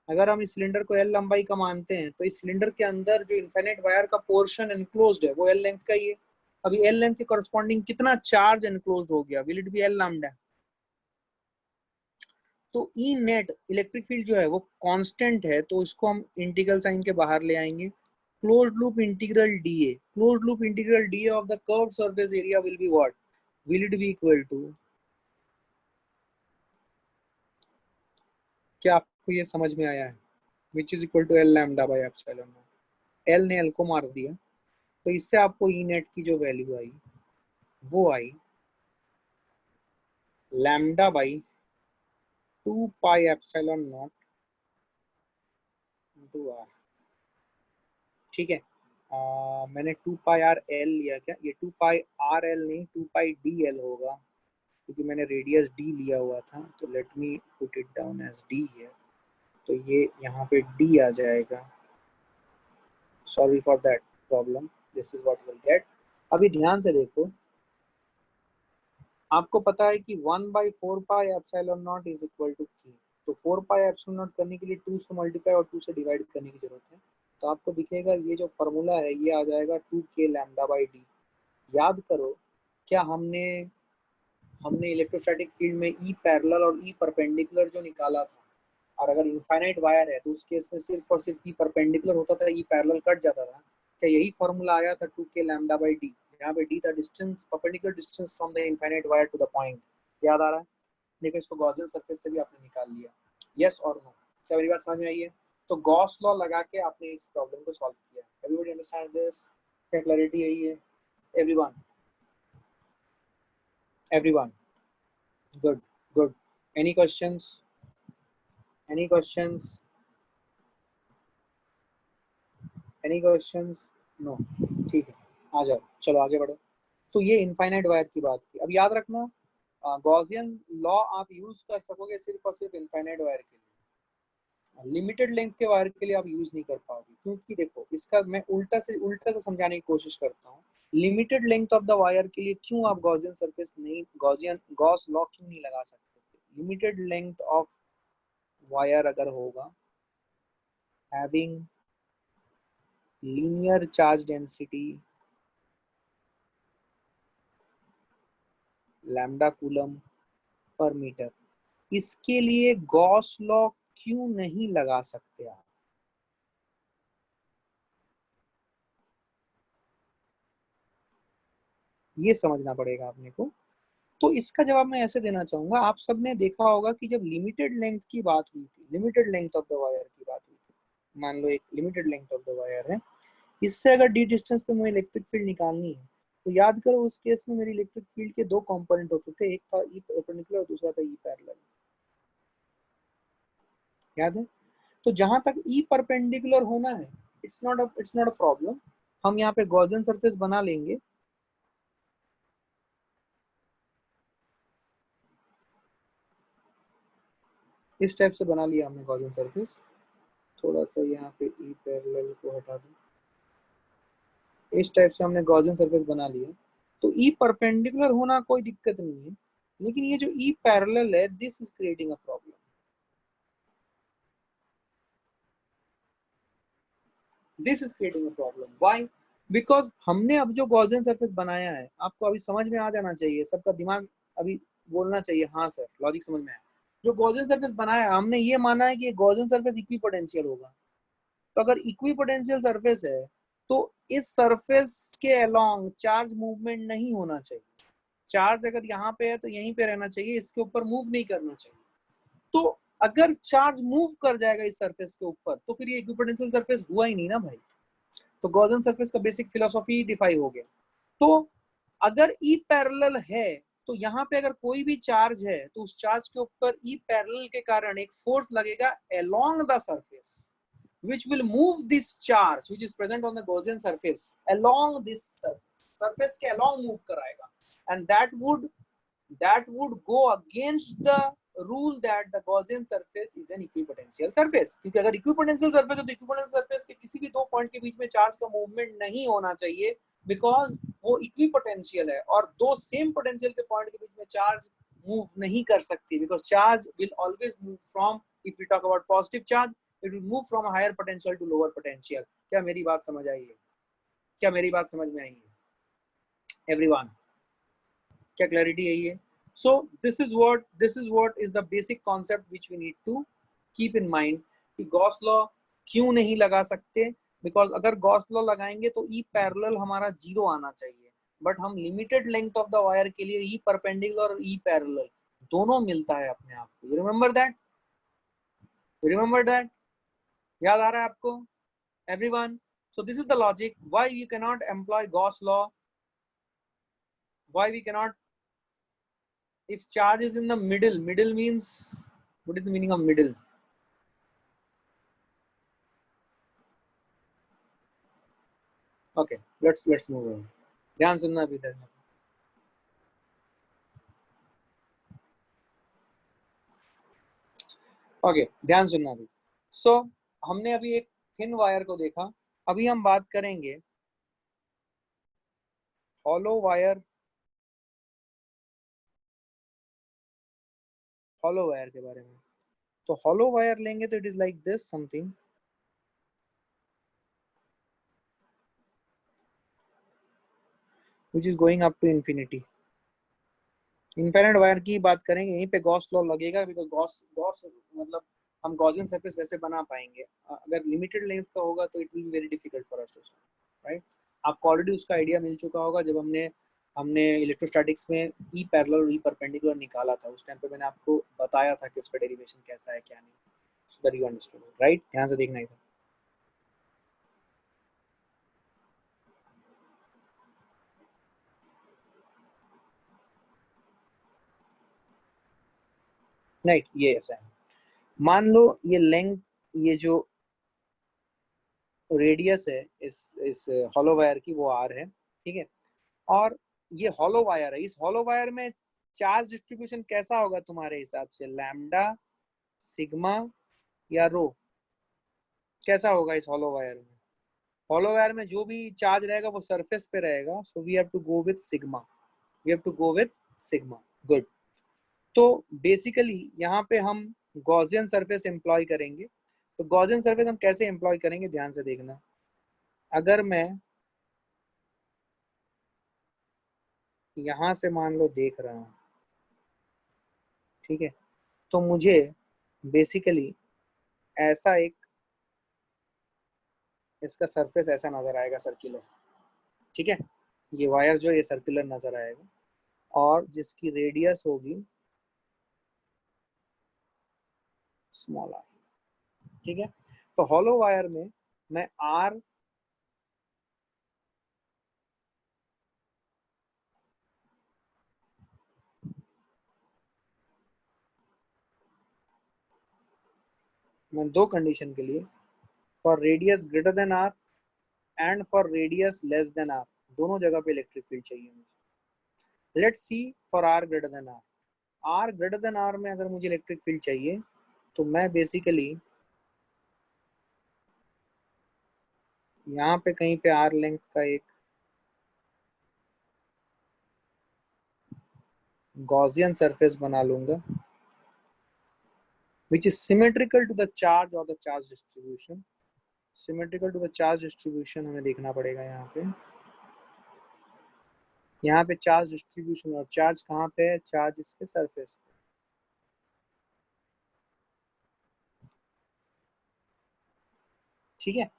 अगर हम इस सिलेंडर को एल लंबाई का मानते हैं, तो इस सिलेंडर के अंदर जो इनफाइनाइट वायर का पोर्शन एनक्लोज्ड है वो एल लेंथ का ही है। अभी एल लेंथ के कॉरस्पॉन्डिंग कितना चार्ज एनक्लोज्ड हो गया, will it B L lambda. तो ई नेट इलेक्ट्रिक फील्ड जो है वो कांस्टेंट है, तो इसको हम इंटीग्रल साइन के बाहर ले आएंगे। Closed loop integral d A, closed loop integral d A of the curved surface area will be what, will it be equal to, क्या आपको ये समझ में आया है? Which is equal to L lambda by epsilon not. L ने L को मार दिया, तो इससे आपको ई नेट की जो वैल्यू आई वो आई lambda by 2 pi epsilon not into R, ठीक है। मैंने 2 पाई आर एल लिया, क्या ये 2 पाई आर एल नहीं 2 पाई डी एल होगा, क्योंकि मैंने रेडियस डी लिया हुआ था। तो let me put it down as d है, तो ये यहाँ पे डी आ जाएगा। Sorry for that problem, this is what will get. अभी ध्यान से देखो, आपको पता है कि 1/4 pi epsilon naught is equal to k. तो 4 पाई एप्सिलॉन नॉट करने के लिए 2 से मल्टीप्लाई और 2 से डिवाइड करने की जरूरत है। तो आपको दिखेगा ये जो फॉर्मूला है ये आ जाएगा 2k लैम्डा बाई डी। याद करो, क्या हमने हमने इलेक्ट्रोस्टैटिक फील्ड में ई पैरेलल और ई परपेंडिकुलर जो निकाला था, और अगर इनफाइनाइट वायर है तो उस केस में सिर्फ और सिर्फ ई परपेंडिकुलर होता था, ई पैरेलल कट जाता था। क्या यही फॉर्मूला आया था 2k लैम्डा बाई डी? यहाँ पे डी था distance, perpendicular distance from the infinite wire to the point. याद आ रहा है? देखो इसको गॉसियन सरफेस से भी आपने निकाल लिया। यस और नो? क्या मेरी बात समझ में आई है? तो गॉस लॉ लगा के आपने इस प्रॉब्लम को सॉल्व किया। Everybody understand this? क्या क्लैरिटी यही है? Everyone, everyone, good, good. Any questions? Any questions? Any questions? No? ठीक है, आ जाओ, चलो आगे बढ़ो। तो ये इनफाइनाइट वायर की बात थी। अब याद रखना, गॉसियन लॉ आप यूज कर सकोगे सिर्फ और सिर्फ इनफाइनाइट वायर के लिए, लिमिटेड लेंथ के वायर के लिए आप यूज नहीं कर पाओगे। क्योंकि देखो, इसका मैं उल्टा से समझाने की कोशिश करता हूँ। Limited length of the wire के लिए क्यों आप गॉसियन सरफेस नहीं, गॉस लॉ क्यों नहीं लगा सकते? लिमिटेड लेंथ ऑफ वायर अगर होगा, having linear charge density lambda coulomb per metre, इसके लिए गॉस लॉ क्यों नहीं लगा सकते आप? ये समझना पड़ेगा अपने को। तो इसका जवाब मैं ऐसे देना चाहूंगा, आप सबने देखा होगा कि जब लिमिटेड लेंथ की बात हुई थी, limited length of the wire की बात हुई थी, मान लो एक limited length of the wire है, इससे अगर डी डिस्टेंस पे मुझे इलेक्ट्रिक फील्ड निकालनी है, तो याद करो उस केस में मेरी इलेक्ट्रिक फील्ड के दो कंपोनेंट होते थे, एक था ई परपेंडिकुलर और दूसरा था ई पैरेलल। याद है? तो जहां तक ई परपेंडिकुलर होना है, इट्स नॉट अ प्रॉब्लम। हम यहाँ पे गॉसियन सरफेस बना लेंगे। इस टाइप से बना लिया हमने गॉसियन सरफेस। थोड़ा सा यहाँ पे ई पैरेलल को हटा दूं। इस टाइप से हमने गॉसियन सरफेस बना लिया। तो ई परपेंडिकुलर होना कोई दिक्कत नहीं है, लेकिन ये जो ई पैरेलल है, this is creating a problem. This is creating a problem. Why? Because हमने अब जो गॉसियन सरफेस बनाया है, आपको अभी समझ में आ जाना चाहिए, सबका दिमाग अभी बोलना चाहिए हाँ सर, लॉजिक समझ में आया। जो गॉसियन सरफेस बनाया है, हमने ये माना है कि गॉसियन सरफेस इक्वी पोटेंशियल होगा। तो अगर इक्वी पोटेंशियल सरफेस है, तो इस सरफेस के अलोंग चार्ज मूवमेंट नहीं होना चाहिए। चार्ज अगर यहाँ पे है तो यहीं पे रहना चाहिए, इसके ऊपर मूव नहीं करना चाहिए। तो अगर चार्ज मूव कर जाएगा इस सरफेस के ऊपर, तो फिर ये इक्विपोटेंशियल सरफेस हुआ ही नहीं ना भाई। तो गॉसियन सरफेस का बेसिक फिलोसॉफी डिफाई हो गया। तो अगर ई पैरेलल है, तो यहाँ पे अगर कोई भी चार्ज है, तो उस चार्ज के ऊपर ई पैरेलल के कारण एक फोर्स लगेगा along the surface, which will move this charge which is present on the Gaussian surface along this surface के along move कराएगा, and that would go against the rule that the Gaussian surface is an equipotential surface। क्योंकि अगर equipotential surface है, तो equipotential surface के किसी भी दो पॉइंट के बीच में चार्ज का मूवमेंट नहीं होना चाहिए, बिकॉज वो इक्विपोटेंशियल है, और दो सेम पोटेंशियल के पॉइंट के बीच में चार्ज मूव नहीं कर सकती, because charge will always move from, if you talk about positive charge, it will move from higher potential to lower potential. क्या मेरी बात समझ आई है? क्या मेरी बात समझ में आई है एवरीवन? क्या क्लैरिटी यही है? So this is what is the basic concept which we need to keep in mind कि गॉस लॉ क्यों नहीं लगा सकते? बिकॉज अगर गॉस लॉ लगाएंगे तो ई पैरेलल हमारा जीरो आना चाहिए, बट हम limited length of the wire के लिए ई परपेंडिकुलर और ई पैरेलल दोनों मिलता है अपने आप को। Remember that, remember that. याद आ रहा है आपको everyone? So this is the logic why you cannot employ Gauss law, why we cannot, if charge is in the middle means, what is the meaning of middle? Okay, let's move on. ध्यान सुनना अभी तक। Okay, ध्यान सुनना अभी। सो हमने अभी एक थिन वायर को देखा, अभी हम बात करेंगे हॉलो वायर, हॉलो वायर के बारे में। तो हॉलो वायर लेंगे तो it is like this something, which is going up to infinity. Infinite wire की बात करेंगे, यहीं पे गॉस लॉ लगेगा, बिकॉज गॉस गॉस मतलब हम गॉसियन सरफेस वैसे बना पाएंगे। अगर लिमिटेड लेंथ का होगा तो it will be very difficult for us to, right? आपको ऑलरेडी उसका आइडिया मिल चुका होगा जब हमने हमने इलेक्ट्रोस्टैटिक्स में ई पैरेलल और ई परपेंडिकुलर निकाला था। उस टाइम पे मैंने आपको बताया था कि उसका डेरिवेशन कैसा है क्या नहीं, so that you understood, right? ध्यान से देखना इधर। राइट, ये ऐसा है। मान लो ये लेंथ, ये जो रेडियस है इस हॉलो वायर की, वो आर है, ठीक है। और ये हॉलो वायर है, इस हॉलो वायर में चार्ज डिस्ट्रीब्यूशन कैसा होगा तुम्हारे हिसाब से, लैम्डा, सिग्मा या रो, कैसा होगा इस हॉलो वायर में? हॉलो वायर में जो भी चार्ज रहेगा वो सरफेस पे रहेगा, so we have to go with sigma, we have to go with sigma. Good. तो बेसिकली यहाँ पे हम गॉसियन सरफेस एम्प्लॉय करेंगे। तो गॉसियन सरफेस हम कैसे एम्प्लॉय करेंगे, ध्यान से देखना। अगर मैं यहाँ से मान लो देख रहा हूँ, ठीक है, तो मुझे बेसिकली ऐसा एक इसका सरफेस ऐसा नजर आएगा, सर्कुलर, ठीक है। ये वायर जो ये सर्कुलर नजर आएगा और जिसकी रेडियस होगी स्मॉल आर, ठीक है। तो हॉलो वायर में मैं आर मैं दो कंडीशन के लिए, for radius greater than R and for radius less than R, दोनों जगह पे इलेक्ट्रिक फील्ड चाहिए मुझे। Let's see for R greater than R, R greater than R में अगर मुझे इलेक्ट्रिक फील्ड चाहिए तो मैं बेसिकली यहाँ पे कहीं पे आर लेंथ का एक गॉसियन सरफेस बना लूंगा which is symmetrical to the charge or the charge distribution, symmetrical to the charge distribution हमें देखना पड़ेगा यहाँ पे। यहाँ पे चार्ज डिस्ट्रीब्यूशन, और चार्ज कहाँ पे है, चार्ज इसके सरफेस पे, ठीक है।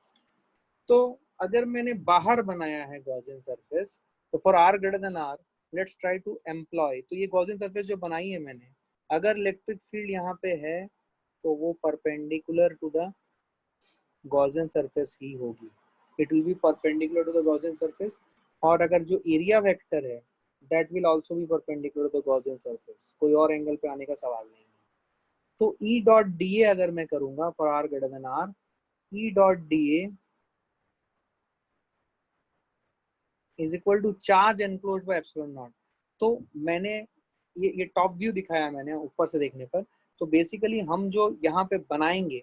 तो अगर मैंने बाहर बनाया है गॉसियन सरफेस, तो for R greater than R let's try to employ, तो ये गॉसियन सरफेस जो बनाई है मैंने, अगर इलेक्ट्रिक फील्ड यहाँ पे है तो वो perpendicular to the Gaussian surface ही होगी, it will be perpendicular to the Gaussian surface. और अगर जो एरिया वेक्टर है that will also be perpendicular to the Gaussian surface, कोई और एंगल पे आने का सवाल नहीं है। तो ई डॉट डी ए अगर मैं करूंगा for R greater than R, E dot D A is equal to charge enclose by epsilon naught. तो मैंने ये टॉप व्यू दिखाया मैंने ऊपर से देखने पर। तो बेसिकली हम जो यहाँ पे बनाएंगे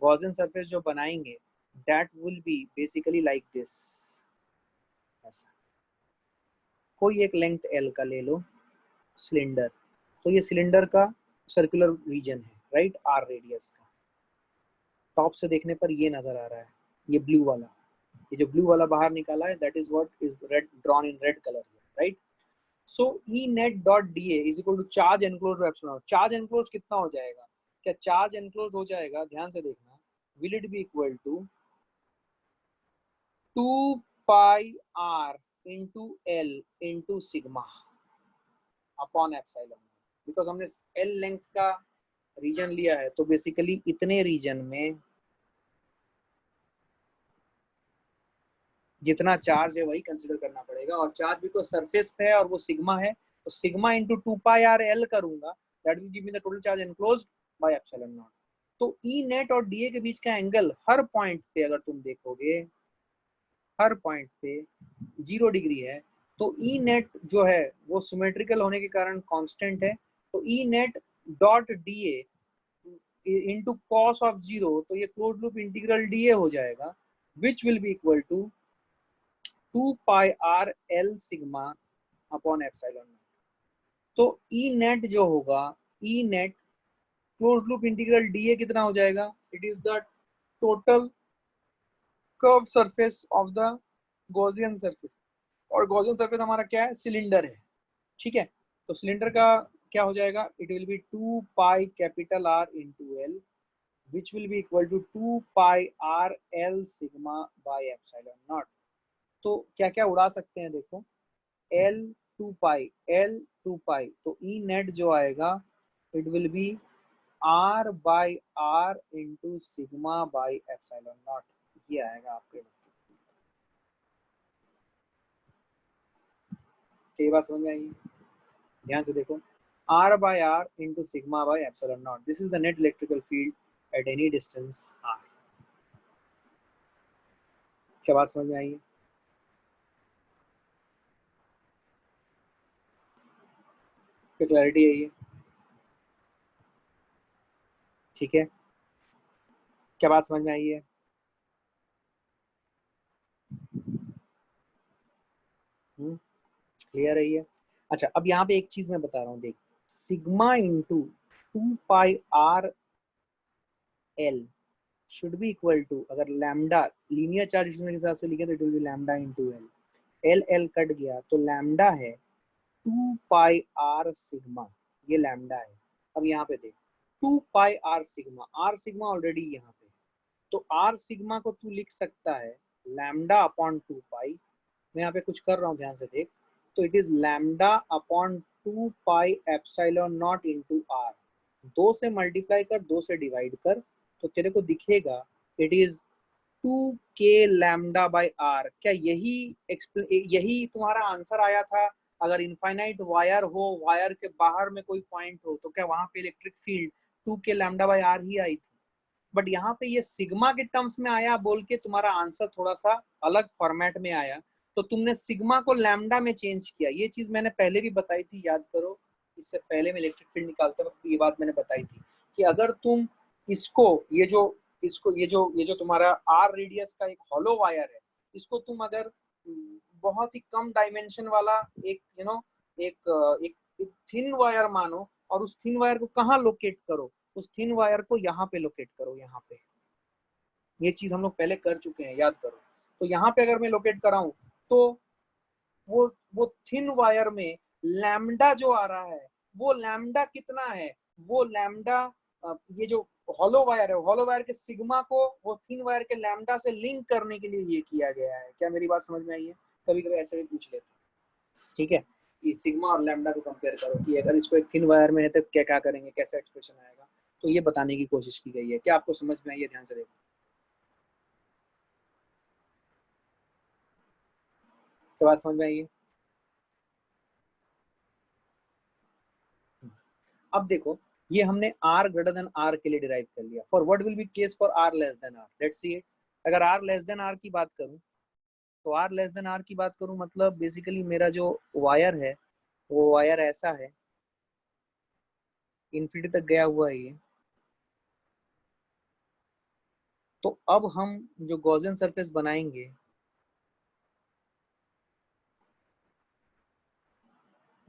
गॉसियन सरफेस जो बनाएंगे that will be basically like this, ऐसा। कोई एक लेंथ एल का ले लो सिलेंडर, तो ये सिलेंडर का सर्कुलर रीजन है, राइट, आर रेडियस का। टॉप से देखने पर ये नजर आ रहा है, ये ब्लू वाला, ये जो ब्लू वाला बाहर निकाला है that is what is red, drawn in red colour, right. So E net dot D A is equal to charge enclose by epsilon not. Charge enclose कितना हो जाएगा, क्या चार्ज एनक्लोज हो जाएगा, ध्यान से देखना, will it be equal to 2 pi R into L into sigma upon epsilon, because हमने एल लेंथ का रीजन लिया है, तो बेसिकली इतने रीजन में जितना चार्ज है वही कंसिडर करना पड़ेगा, और चार्ज बिकॉज सरफेस पे है और वो सिग्मा है, तो sigma into 2 pi R L करूंगा, that will give me the total charge enclosed bye epsilon naught. तो ई नेट और डीए के बीच का एंगल हर पॉइंट पे अगर तुम देखोगे, हर पॉइंट पे 0 डिग्री है, तो ई नेट जो है वो सिमेट्रिकल होने के कारण कांस्टेंट है। तो E net dot D A into cos of 0, तो ये closed loop integral D A हो जाएगा, which will be equal to 2 pi R L sigma upon epsilon. तो ई नेट जो होगा, E net closed loop integral D A कितना हो जाएगा, it is the total curve surface of the Gaussian surface, और Gaussian surface हमारा क्या है, सिलेंडर है, ठीक है। तो सिलेंडर का क्या हो जाएगा, it will be 2 pi capital R into L which will be equal to 2 pi R L sigma by epsilon naught. तो क्या क्या उड़ा सकते हैं देखो, एल 2 पाई, एल 2 पाई, तो ई नेट जो आएगा it will be R by R into sigma by epsilon not, ये आएगा आपके। ये बात समझ में आई, ध्यान से देखो, r by r into sigma by epsilon naught, this is the net electrical field at any distance r। क्या बात समझ में आई है? क्या क्लैरिटी है ये? ठीक है, क्या बात समझ में आई है? क्लियर है ये? अच्छा, अब यहाँ पे एक चीज मैं बता रहा हूँ, देख, sigma into 2πr_l should be equal to, अगर लैम्डा लीनियर चार्ज डिस्ट्रीब्यूशन के हिसाब से लिखे तो it will be lambda into L. L L cut गया तो लैम्डा है 2πr सिग्मा, ये लैम्डा है। अब यहाँ पे देख, 2πr sigma, are sigma already यहाँ पे, तो आर सिग्मा को तू लिख सकता है लैम्डा अपॉन 2π। मैं यहाँ पे कुछ कर रहा हूँ, ध्यान से देख, तो it is lambda upon 2π epsilon not into R. 2 से मल्टीप्लाई कर, 2 से डिवाइड कर, तो तेरे को दिखेगा it is 2k lambda by R. क्या यही तुम्हारा आंसर आया था? अगर इनफाइनाइट वायर हो, वायर के बाहर में कोई पॉइंट हो, तो क्या वहां पे electric field 2k lambda by R ही आई थी? बट यहाँ पे ये सिग्मा के टर्म्स में आया बोल के तुम्हारा आंसर थोड़ा सा अलग फॉर्मेट में आया, तो तुमने सिग्मा को लैम्डा में चेंज किया। ये चीज मैंने पहले भी बताई थी, याद करो, इससे पहले मैं इलेक्ट्रिक फील्ड निकालते वक्त ये बात मैंने बताई थी कि अगर तुम इसको, ये जो तुम्हारा आर रेडियस का एक हॉलो वायर है, इसको तुम अगर बहुत ही कम डायमेंशन वाला एक एक थिन वायर मानो, और उस थिन वायर को कहाँ लोकेट करो? उस थिन वायर को यहाँ पे लोकेट करो, यहाँ पे। ये चीज हम लोग पहले कर चुके हैं, याद करो। तो यहाँ पे अगर मैं लोकेट कराऊं, तो वो थिन वायर में लैम्डा जो आ रहा है, वो लैम्डा कितना है? वो लैम्डा, ये जो हॉलो वायर है, हॉलो वायर के सिग्मा को वो थिन वायर के लैम्डा से लिंक करने के लिए ये किया गया है। क्या मेरी बात समझ में आई है? कभी कभी ऐसे भी पूछ लेते हैं, ठीक है, कि सिग्मा और लैम्डा को कंपेयर करो, कि अगर इसको एक थिन वायर में है तो क्या क्या करेंगे, कैसा एक्सप्रेशन आएगा। तो ये बताने की कोशिश की गई है। क्या आपको समझ में आई है? ध्यान से देखो, क्या बात समझ में आई है? अब देखो, ये हमने r ग्रेटर देन r के लिए डिराइव कर लिया। For what will be case for r less than r? Let's see it. अगर r लेस देन r की बात करूं, तो r लेस देन r की बात करूं मतलब बेसिकली मेरा जो वायर है, वो वायर ऐसा है, इन्फिनिटी तक गया हुआ है ये। तो अब हम जो गॉसियन सरफेस बनाएंगे,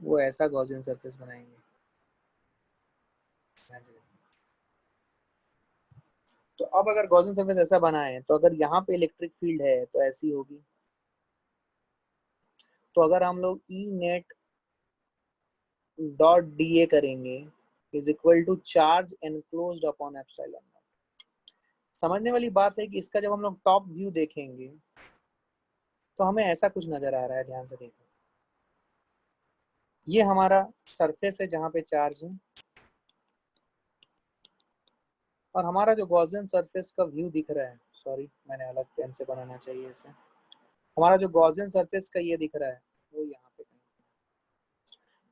वो ऐसा गॉसियन सरफेस बनाएंगे। तो अब अगर गॉसियन सरफेस ऐसा बना है, तो अगर यहाँ पे इलेक्ट्रिक फील्ड है तो ऐसी होगी। तो अगर हम लोग E net dot D A करेंगे is equal to charge enclosed upon epsilon. समझने वाली बात है कि इसका जब हम लोग टॉप व्यू देखेंगे तो हमें ऐसा कुछ नजर आ रहा है। ध्यान से देखो, ये हमारा सरफेस है जहाँ पे चार्ज है, और हमारा जो गॉसियन सरफेस का व्यू दिख रहा है, सॉरी मैंने अलग पेन से बनाना चाहिए इसे, हमारा जो गॉसियन सरफेस का ये दिख रहा है, वो यहाँ पे कहीं।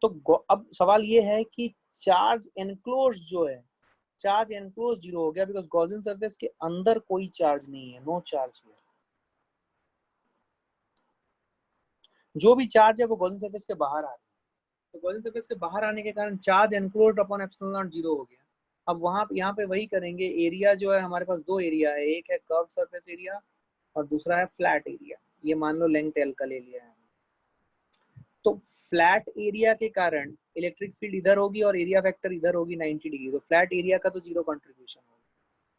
तो अब सवाल ये है कि चार्ज एनक्लोज जो है, चार्ज एनक्लोज जीरो हो गया, बिकॉज गॉसियन सरफेस के अंदर कोई चार्ज नहीं है, नो चार्ज है। जो भी चार्ज है वो गॉसियन सरफेस के बाहर आ रहा है। तो गॉसियन सरफेस के बाहर आने के कारण charge enclosed upon epsilon not zero हो गया। अब वहां यहाँ पे वही करेंगे। एरिया जो है, हमारे पास दो एरिया है, एक है कर्व सरफेस एरिया और दूसरा है फ्लैट एरिया। ये मान लो लेंथ एल का ले लिया है। तो फ्लैट एरिया के कारण इलेक्ट्रिक फील्ड इधर होगी और एरिया वेक्टर इधर होगी 90 डिग्री। तो फ्लैट एरिया का तो जीरो कंट्रीब्यूशन होगा,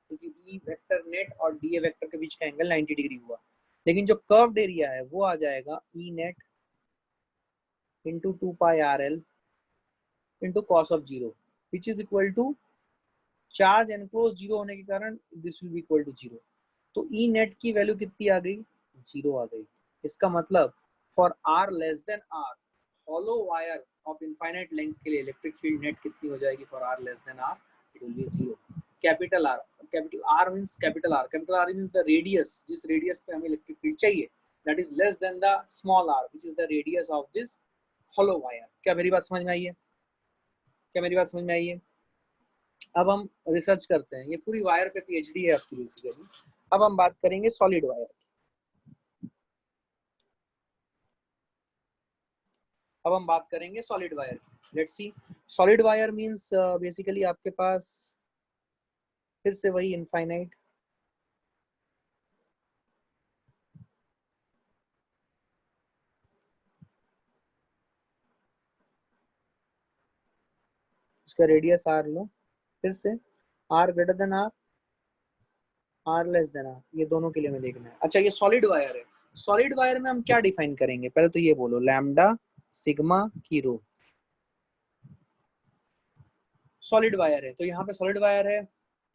क्योंकि ई वेक्टर नेट और डी ए वेक्टर के बीच का एंगल 90 डिग्री हुआ। लेकिन जो कर्व्ड एरिया है वो आ जाएगा E net into 2πrl into cos of zero, which is equal to charge enclose zero होने के कारण this will be equal to zero. तो ई नेट की वैल्यू कितनी आ गई? जीरो आ गई। इसका मतलब for R less than R, hollow wire of infinite length के लिए इलेक्ट्रिक फील्ड नेट कितनी हो जाएगी? For R less than R it will be zero. Capital R, capital R means capital R, capital R means the radius, जिस radius पे हमें electric field चाहिए, that is less than the small R which is the radius of this hollow wire. क्या मेरी बात समझ में आई है? क्या मेरी बात समझ में आई है? अब हम रिसर्च करते हैं। ये पूरी वायर पे पीएचडी है आपकी बेसिकली। अब हम बात करेंगे सॉलिड वायर की। अब हम बात करेंगे सॉलिड वायर की। Let's see. Solid wire means basically आपके पास फिर से वही इनफाइनाइट, इसका रेडियस आर लो, फिर से R greater than R, R less than R, ये दोनों के लिए हमें देखना है। अच्छा ये सॉलिड वायर है, सॉलिड वायर में हम क्या डिफाइन करेंगे, पहले तो ये बोलो, लैम्डा सिग्मा की रो। सॉलिड वायर है तो यहाँ पे सॉलिड वायर है,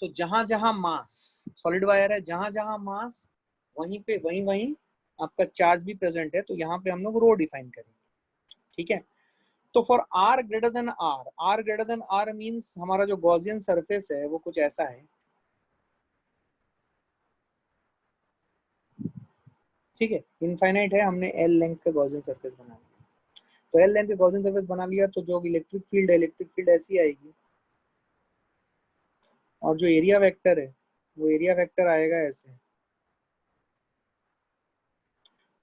तो जहां जहां मास, सॉलिड वायर है जहां जहां मास वहीं पे वहीं वहीं आपका चार्ज भी प्रेजेंट है, तो यहाँ पे हम लोग रो डिफाइन करेंगे। ठीक है, तो for R greater than R, R greater than R means हमारा जो गॉसियन सरफेस है वो कुछ ऐसा है। ठीक है, इनफाइनाइट है, हमने एल लेंथ का गॉसियन सरफेस बना लिया, तो एल लेंथ का गॉसियन सरफेस बना लिया, तो जो इलेक्ट्रिक फील्ड है, इलेक्ट्रिक फील्ड ऐसी आएगी, और जो एरिया वेक्टर है वो एरिया वेक्टर आएगा ऐसे,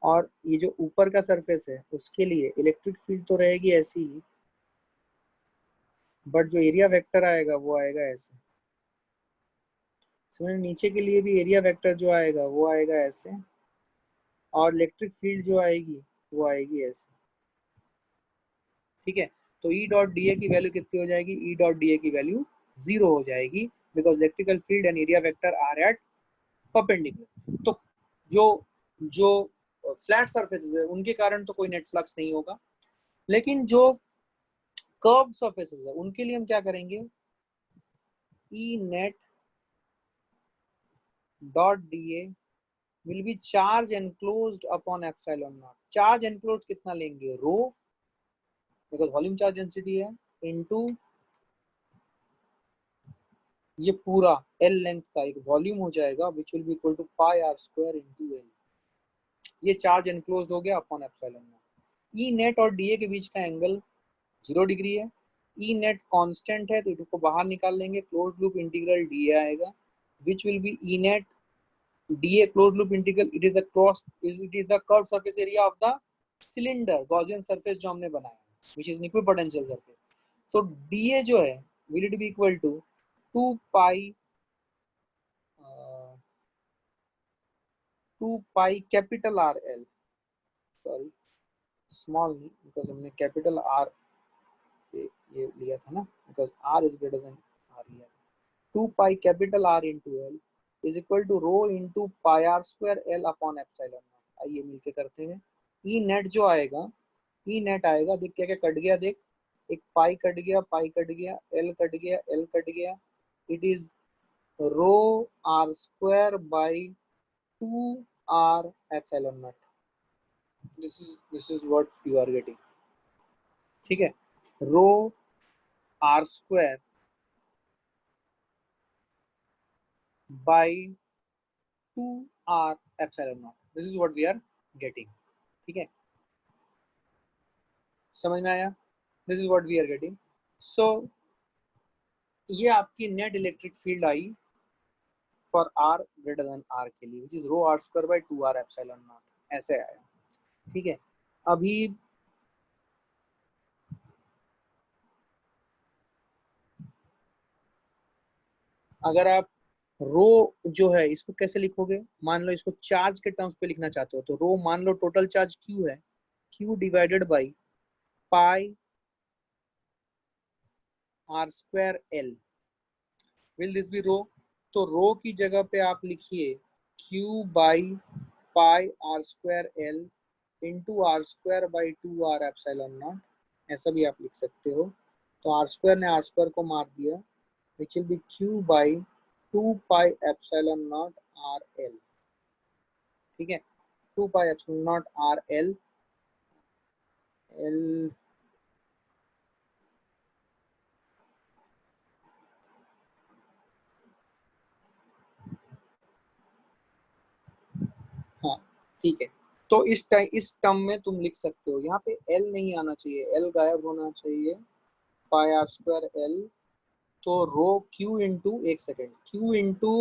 और ये जो ऊपर का सरफेस है उसके लिए इलेक्ट्रिक फील्ड तो रहेगी ऐसी ही, बट जो एरिया वेक्टर आएगा वो आएगा ऐसे। समझ, नीचे के लिए भी एरिया वेक्टर जो आएगा वो आएगा ऐसे, और इलेक्ट्रिक फील्ड जो आएगी वो आएगी ऐसे। ठीक है, तो ई डॉट डी ए की वैल्यू कितनी हो जाएगी, ई डॉट डी ए की वैल्यू 0 हो जाएगी, because electrical field and area vector are at perpendicular. तो जो जो फ्लैट सरफेसेस है उनके कारण तो कोई नेट फ्लक्स नहीं होगा, लेकिन जो कर्व सरफेसेस है उनके लिए हम क्या करेंगे, E net dot D A will be charge enclosed upon epsilon not. Charge enclosed कितना लेंगे, rho, because volume charge density है, इनटू ये पूरा एल लेंथ का एक वॉल्यूम हो जाएगा which will be equal to pi R square into L. ये चार्ज एनक्लोज्ड हो गया upon epsilon not. E net और डीए के बीच का एंगल 0 डिग्री है, ई नेट कांस्टेंट है तो इसको बाहर निकाल लेंगे, क्लोज लूप इंटीग्रल डीए आएगा which will be E net d A close loop integral, it is the cross, it is the curve surface area of the cylinder Gaussian surface जो हमने बनाया विच इज इक्विपोटेंशियल सरफेस। तो d A जो है will it be equal to 2 pi 2 pi capital R L, sorry small नहीं, because हमने capital R ये लिया था ना, because R is greater than R लिया, 2 pi capital R into L is equal to rho into pi R square L upon epsilon naught. आइए मिलके करते हैं, ई नेट जो आएगा, ई नेट आएगा, देख क्या क्या कट गया, देख एक पाई कट गया, पाई कट गया, एल कट गया, एल कट गया, it is rho R square by 2 R epsilon not. This is what you are getting. ठीक है, rho R square by 2 R epsilon not, this is what we are getting. ठीक है, समझ में आया, this is what we are getting. So ये आपकी net electric field आई for R greater than R के लिए, विच is rho R square by 2 R epsilon naught, ऐसे आया। ठीक है, अभी अगर आप रो जो है इसको कैसे लिखोगे, मान लो इसको चार्ज के टर्म्स पे लिखना चाहते हो, तो रो मान लो टोटल चार्ज क्यू है, Q divided by pi R square L, will this be rho, तो रो की जगह पे आप लिखिए Q by pi R square L into R square by 2 R epsilon not, ऐसा भी आप लिख सकते हो। तो आर स्क्वायर ने आर स्क्वायर को मार दिया, which will be Q by 2 pi epsilon not R L. ठीक है, 2 pi epsilon not R L, L हाँ ठीक है, तो इस टर्म में तुम लिख सकते हो, यहाँ पे एल नहीं आना चाहिए, एल गायब होना चाहिए, पाई आर स्क्वायर एल, तो रो क्यू इंटू, एक सेकेंड, क्यू इंटू,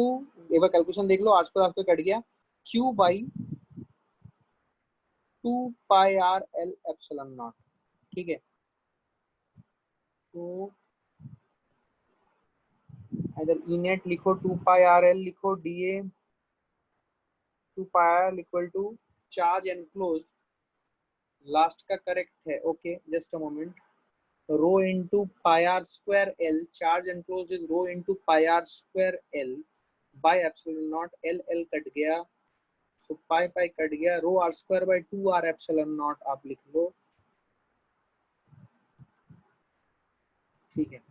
एक बार कैलकुलेशन देख लो, आर स्क्वायर आपको कट गया, Q by 2 pi R L epsilon not. ठीक है, तो इधर ई नेट लिखो 2πRL लिखो DA 2πRL equal to charge enclose last का करेक्ट है okay just a moment rho into pi R square L charge enclose is rho into pi R square L by epsilon not L L cut गया so pi pi cut गया rho R square by 2r epsilon not आप लिख लो ठीक है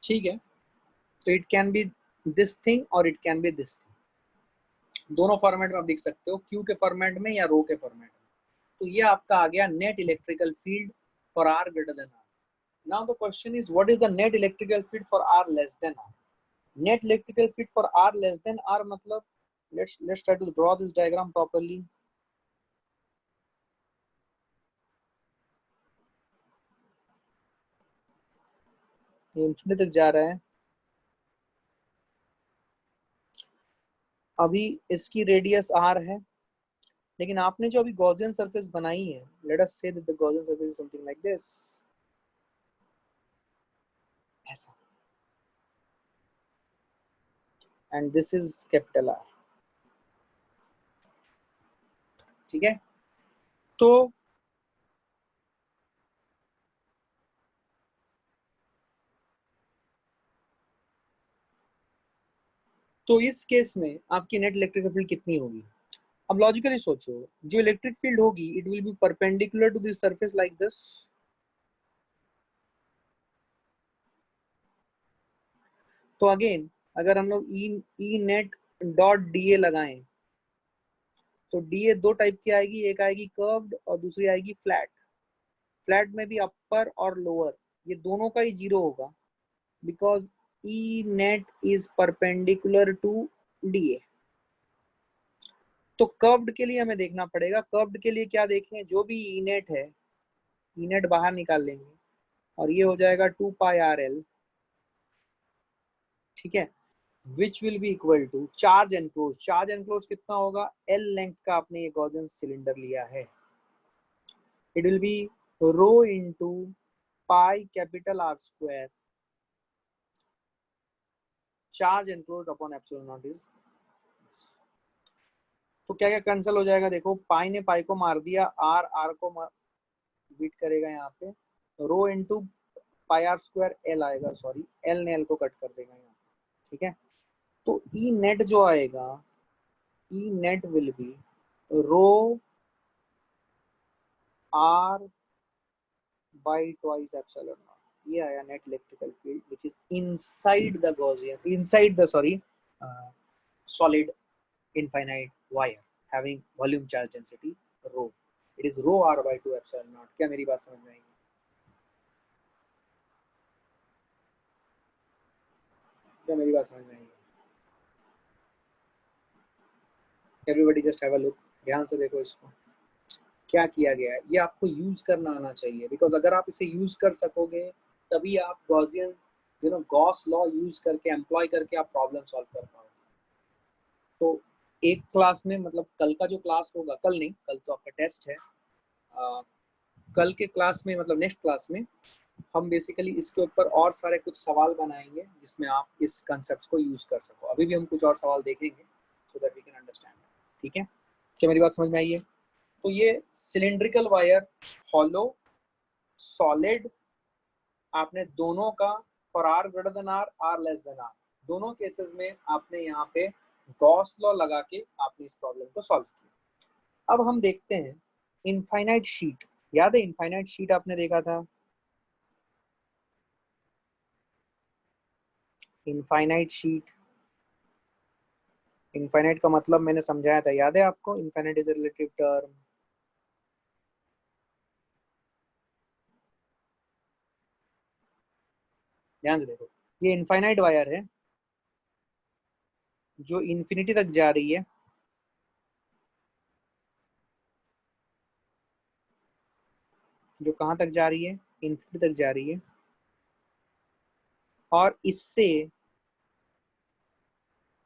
ठीक है तो it can be this thing और it can be this thing दोनों फॉर्मेट में आप लिख सकते हो क्यू के फॉर्मेट में या रो के फॉर्मेट में तो ये आपका आ गया net electrical field for R greater than R now the question is what is the net electrical field for R less than R net electrical field for R less than R मतलब let's try to draw this diagram properly ये infinity तक जा रहा है अभी इसकी radius are है लेकिन आपने जो अभी गॉसियन सरफेस बनाई है let us say that the Gaussian surface is something like this ऐसा and this is capital R ठीक है तो इस केस में आपकी नेट इलेक्ट्रिकल फील्ड कितनी होगी अब लॉजिकली सोचो जो इलेक्ट्रिक फील्ड होगी it will be perpendicular to this surface like this तो अगेन अगर हम लोग E net dot D A लगाएं तो डी ए दो टाइप की आएगी एक आएगी कर्व्ड और दूसरी आएगी फ्लैट फ्लैट में भी अपर और लोअर ये दोनों का ही जीरो होगा because E net is perpendicular to d A तो कर्व्ड के लिए हमें देखना पड़ेगा कर्व्ड के लिए क्या देखें जो भी ई नेट है ई नेट बाहर निकाल लेंगे और ये हो जाएगा 2πRL ठीक है which will be equal to charge enclose कितना होगा एल लेंथ का आपने ये गॉसियन सिलेंडर लिया है it will be rho into pi capital R square charge enclose upon epsilon naught is तो क्या क्या कैंसिल हो जाएगा देखो पाई ने पाई को मार दिया आर आर को बीट करेगा यहाँ पे rho into pi R square L आएगा सॉरी एल ने एल को कट कर देगा यहाँ ठीक है तो ई नेट जो आएगा E net will be rho R by twice epsilon not ये आया net electrical field which is inside the Gaussian inside the sorry solid infinite wire having volume charge density rho it is rho r by 2 epsilon naught क्या मेरी बात समझ में आई क्या मेरी बात समझ में आई everybody just have a look ध्यान से देखो इसको क्या किया गया है ये आपको यूज करना आना चाहिए बिकॉज अगर आप इसे यूज कर सकोगे तभी आप गॉसियन गॉस लॉ यूज करके एम्प्लॉय करके आप प्रॉब्लम सॉल्व कर पाओगे तो एक क्लास में मतलब कल का जो क्लास होगा कल नहीं कल तो आपका टेस्ट है कल के क्लास में मतलब नेक्स्ट क्लास में हम बेसिकली इसके ऊपर और सारे कुछ सवाल बनाएंगे जिसमें आप इस कंसेप्ट को यूज कर सको अभी भी हम कुछ और सवाल देखेंगे so that we can understand ठीक है क्या मेरी बात समझ में आई है तो ये सिलिंड्रिकल वायर हॉलो सॉलिड आपने दोनों का for R greater than R R less than R दोनों केसेस में आपने यहाँ पे गॉस लॉ लगा के आपने इस प्रॉब्लम को सॉल्व किया अब हम देखते हैं इनफाइनाइट शीट याद है इनफाइनाइट शीट आपने देखा था इनफाइनाइट शीट इनफाइनाइट का मतलब मैंने समझाया था याद है आपको infinite is a relative term ध्यान से देखो ये इनफाइनाइट वायर है जो इन्फिनिटी तक जा रही है जो कहां तक जा रही है इन्फिनिटी तक जा रही है और इससे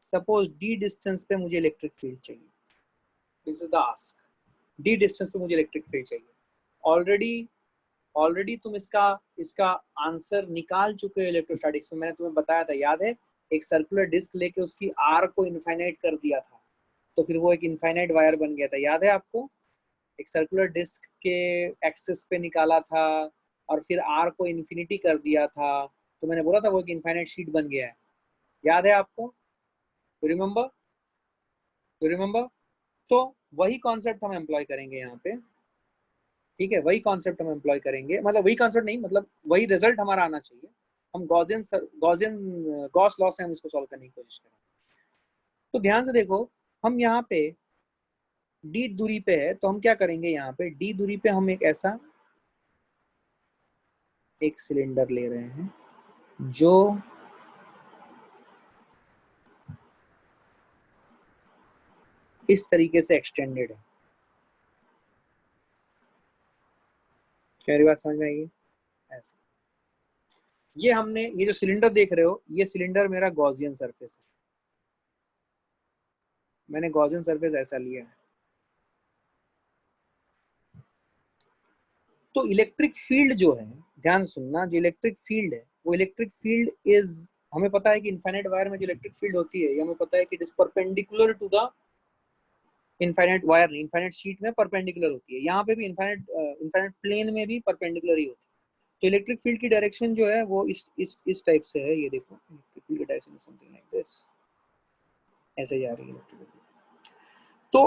सपोज डी डिस्टेंस पे मुझे इलेक्ट्रिक फील्ड चाहिए this is the ask, D distance पे मुझे इलेक्ट्रिक फील्ड चाहिए। ऑलरेडी तुम इसका आंसर निकाल चुके हो इलेक्ट्रोस्टैटिक्स में, मैंने तुम्हें बताया था, याद है? एक सर्कुलर डिस्क लेके उसकी आर को इनफाइनाइट कर दिया था, तो फिर वो एक इनफाइनाइट वायर बन गया था, याद है आपको? एक सर्कुलर डिस्क के एक्सिस पे निकाला था और फिर आर को इन्फिनिटी कर दिया था, तो मैंने बोला था वो एक इनफाइनाइट शीट बन गया है, याद है आपको? You remember? You remember? तो वही कॉन्सेप्ट हम एम्प्लॉय करेंगे यहाँ पे, ठीक है? वही कॉन्सेप्ट हम एम्प्लॉय करेंगे, मतलब वही कॉन्सेप्ट नहीं, मतलब वही रिजल्ट हमारा आना चाहिए। हम गॉस लॉ से हम इसको सॉल्व करने की कोशिश करेंगे। तो ध्यान से देखो, हम यहाँ पे डी दूरी पे है, तो हम क्या करेंगे, यहाँ पे डी दूरी पे हम एक सिलेंडर ले रहे हैं जो इस तरीके से एक्सटेंडेड है। क्या मेरी बात समझ में आएगी? ऐसे ये जो सिलेंडर देख रहे हो, ये सिलेंडर मेरा गॉसियन सरफेस है, मैंने गॉसियन सरफेस ऐसा लिया है। तो इलेक्ट्रिक फील्ड जो है, ध्यान सुनना, जो इलेक्ट्रिक फील्ड है वो इलेक्ट्रिक फील्ड इज, हमें पता है कि इनफाइनाइट वायर में जो इलेक्ट्रिक फील्ड होती है, ये हमें पता है कि it is perpendicular to the infinite wire, नहीं, इनफाइनाइट शीट में परपेंडिकुलर होती है, यहाँ पे भी इनफाइनाइट प्लेन में भी परपेंडिकुलर ही होती है। तो इलेक्ट्रिक फील्ड की डायरेक्शन जो है वो इस टाइप से है, ये देखो, इलेक्ट्रिक फील्ड की डायरेक्शन समथिंग लाइक दिस, ऐसे जा रही है इलेक्ट्रिक फील्ड। तो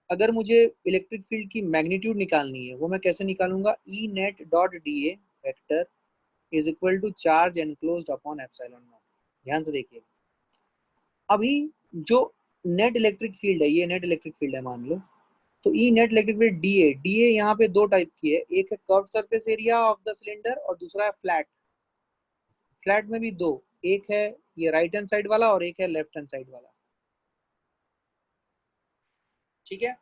अगर मुझे इलेक्ट्रिक फील्ड की मैग्नीट्यूड निकालनी है, वो मैं कैसे निकालूंगा? E net dot D A vector is equal to charge enclosed upon epsilon not. ध्यान से देखिए, अभी जो नेट इलेक्ट्रिक फील्ड है, ये नेट इलेक्ट्रिक फील्ड है मान लो, तो E net electric field D A यहाँ पे दो टाइप की है, एक है curve surface area of the cylinder और दूसरा है फ्लैट। फ्लैट में भी दो, एक है ये राइट हैंड साइड वाला और एक है लेफ्ट हैंड साइड वाला, ठीक है?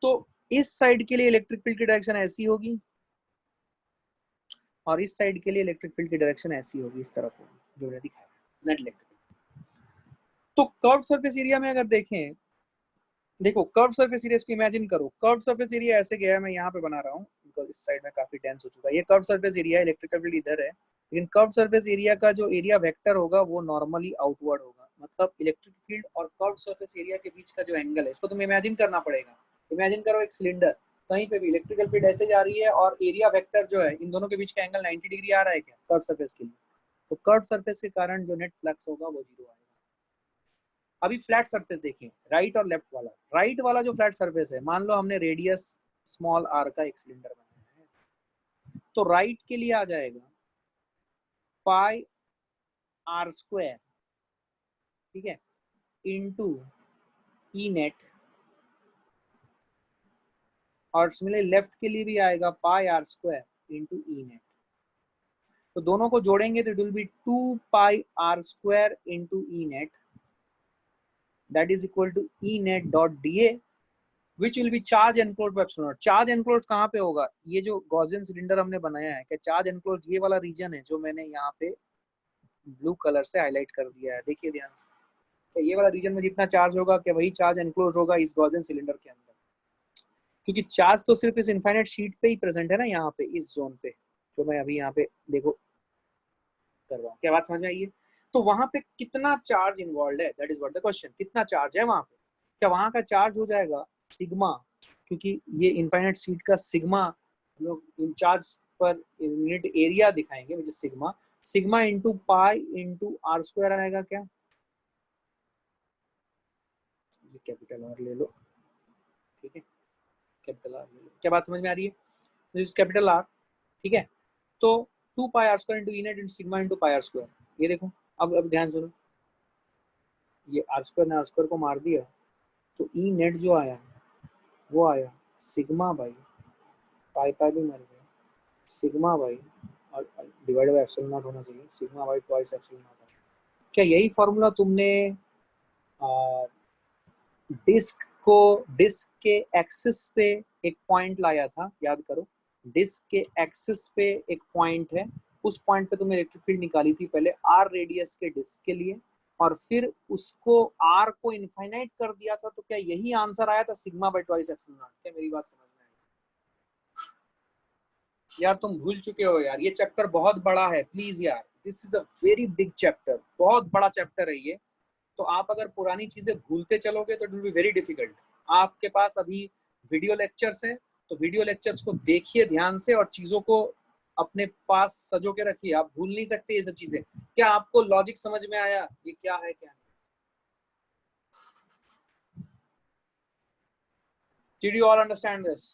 तो इस साइड के लिए इलेक्ट्रिक फील्ड की डायरेक्शन ऐसी होगी और इस साइड के लिए इलेक्ट्रिक फील्ड की डायरेक्शन ऐसी होगी, इस तरफ होगी, जो मैंने दिखाया नेट इलेक्ट्रिक। तो कर्व सरफेस एरिया में अगर देखें, देखो कर्व सरफेस एरिया को इमेजिन करो, कर्व सरफेस एरिया ऐसे गया है, मैं यहाँ पे बना रहा हूँ बिकॉज इस साइड में काफी डेंस हो चुका है, ये curve surface area, electrical field इधर है, लेकिन कर्व सरफेस एरिया का जो एरिया वेक्टर होगा वो नॉर्मली आउटवर्ड होगा, मतलब इलेक्ट्रिक फील्ड और कर्व सरफेस एरिया के बीच का जो एंगल है, इसको तुम्हें इमेजिन करना पड़ेगा। इमेजिन करो एक सिलेंडर, कहीं पे भी इलेक्ट्रिकल फील्ड ऐसे जा रही है और एरिया वेक्टर जो है, इन दोनों के बीच का एंगल 90 डिग्री आ रहा है क्या कर्व सरफेस के लिए? तो कर्व सरफेस के कारण जो नेट फ्लक्स होगा वो 0 आएगा। अभी फ्लैट सरफेस देखिए, राइट और लेफ्ट वाला, राइट वाला जो फ्लैट सरफेस है, मान लो हमने रेडियस स्मॉल आर का एक सिलेंडर बनाया है, तो राइट के लिए आ जाएगा पाई आर स्क्वायर, ठीक है, इनटू ई नेट, और सिमिलरली लेफ्ट के लिए भी आएगा pi R square into E net. तो दोनों को जोड़ेंगे तो it will be 2 pi R square into E net, that is equal to E net dot D A which will be charge enclosed by epsilon naught। Charge enclose कहाँ पे होगा? ये जो गॉसियन सिलेंडर हमने बनाया है, क्या चार्ज एनक्लोज ये वाला रीजन है जो मैंने यहाँ पे ब्लू कलर से हाईलाइट कर दिया है, देखिए ध्यान से, क्या ये वाला रीजन में जितना चार्ज होगा, क्या वही चार्ज एनक्लोज होगा इस गॉसियन सिलेंडर के अंदर? क्योंकि चार्ज तो सिर्फ इस इनफाइनाइट शीट पे ही प्रेजेंट है ना, यहाँ पे इस जोन पे, जो मैं अभी यहाँ पे देखो कर रहा हूँ, क्या बात समझ में आई है? तो वहां पे कितना चार्ज इन्वॉल्व है, that is what the question, कितना चार्ज है वहां पे? क्या वहां का चार्ज हो जाएगा सिग्मा, क्योंकि ये इनफाइनाइट शीट का सिग्मा हम लोग इन चार्ज पर यूनिट एरिया दिखाएंगे, which is sigma, sigma into pi into R square आएगा क्या? ये कैपिटल आर ले लो, ठीक है, कैपिटल आर ले लो, क्या बात समझ में आ रही है? दिस इज कैपिटल आर, ठीक है। तो 2 pi R square into E net into sigma into pi R square, ये देखो, अब ध्यान सुनो, ये आर स्क्वायर ने आर स्क्वायर को मार दिया, तो ई नेट जो आया वो आया सिग्मा बाई पाई, पाई भी मर गया, सिग्मा बाई और डिवाइड बाई एप्सिलॉन नॉट होना चाहिए, sigma by twice epsilon not. क्या यही फॉर्मूला तुमने डिस्क के एक्सिस पे एक पॉइंट लाया था, याद करो, डिस्क के एक्सिस पे एक पॉइंट है, उस पॉइंट पे तुमने इलेक्ट्रिक फील्ड निकाली थी पहले आर रेडियस के डिस्क के लिए, और फिर उसको आर को इनफाइनाइट कर दिया था, तो क्या यही आंसर आया था sigma by twice epsilon not? क्या मेरी बात समझ में आई? यार तुम भूल चुके हो यार, ये चैप्टर बहुत बड़ा है, प्लीज यार, this is a very big chapter, बहुत बड़ा चैप्टर है ये। तो आप अगर पुरानी चीजें भूलते चलोगे तो it will be very difficult. आपके पास अभी वीडियो लेक्चर्स हैं, तो वीडियो लेक्चर्स को देखिए ध्यान से और चीजों को अपने पास सजो के रखिए, आप भूल नहीं सकते ये सब चीजें। क्या आपको लॉजिक समझ में आया ये क्या है क्या नहीं? Did you all understand this?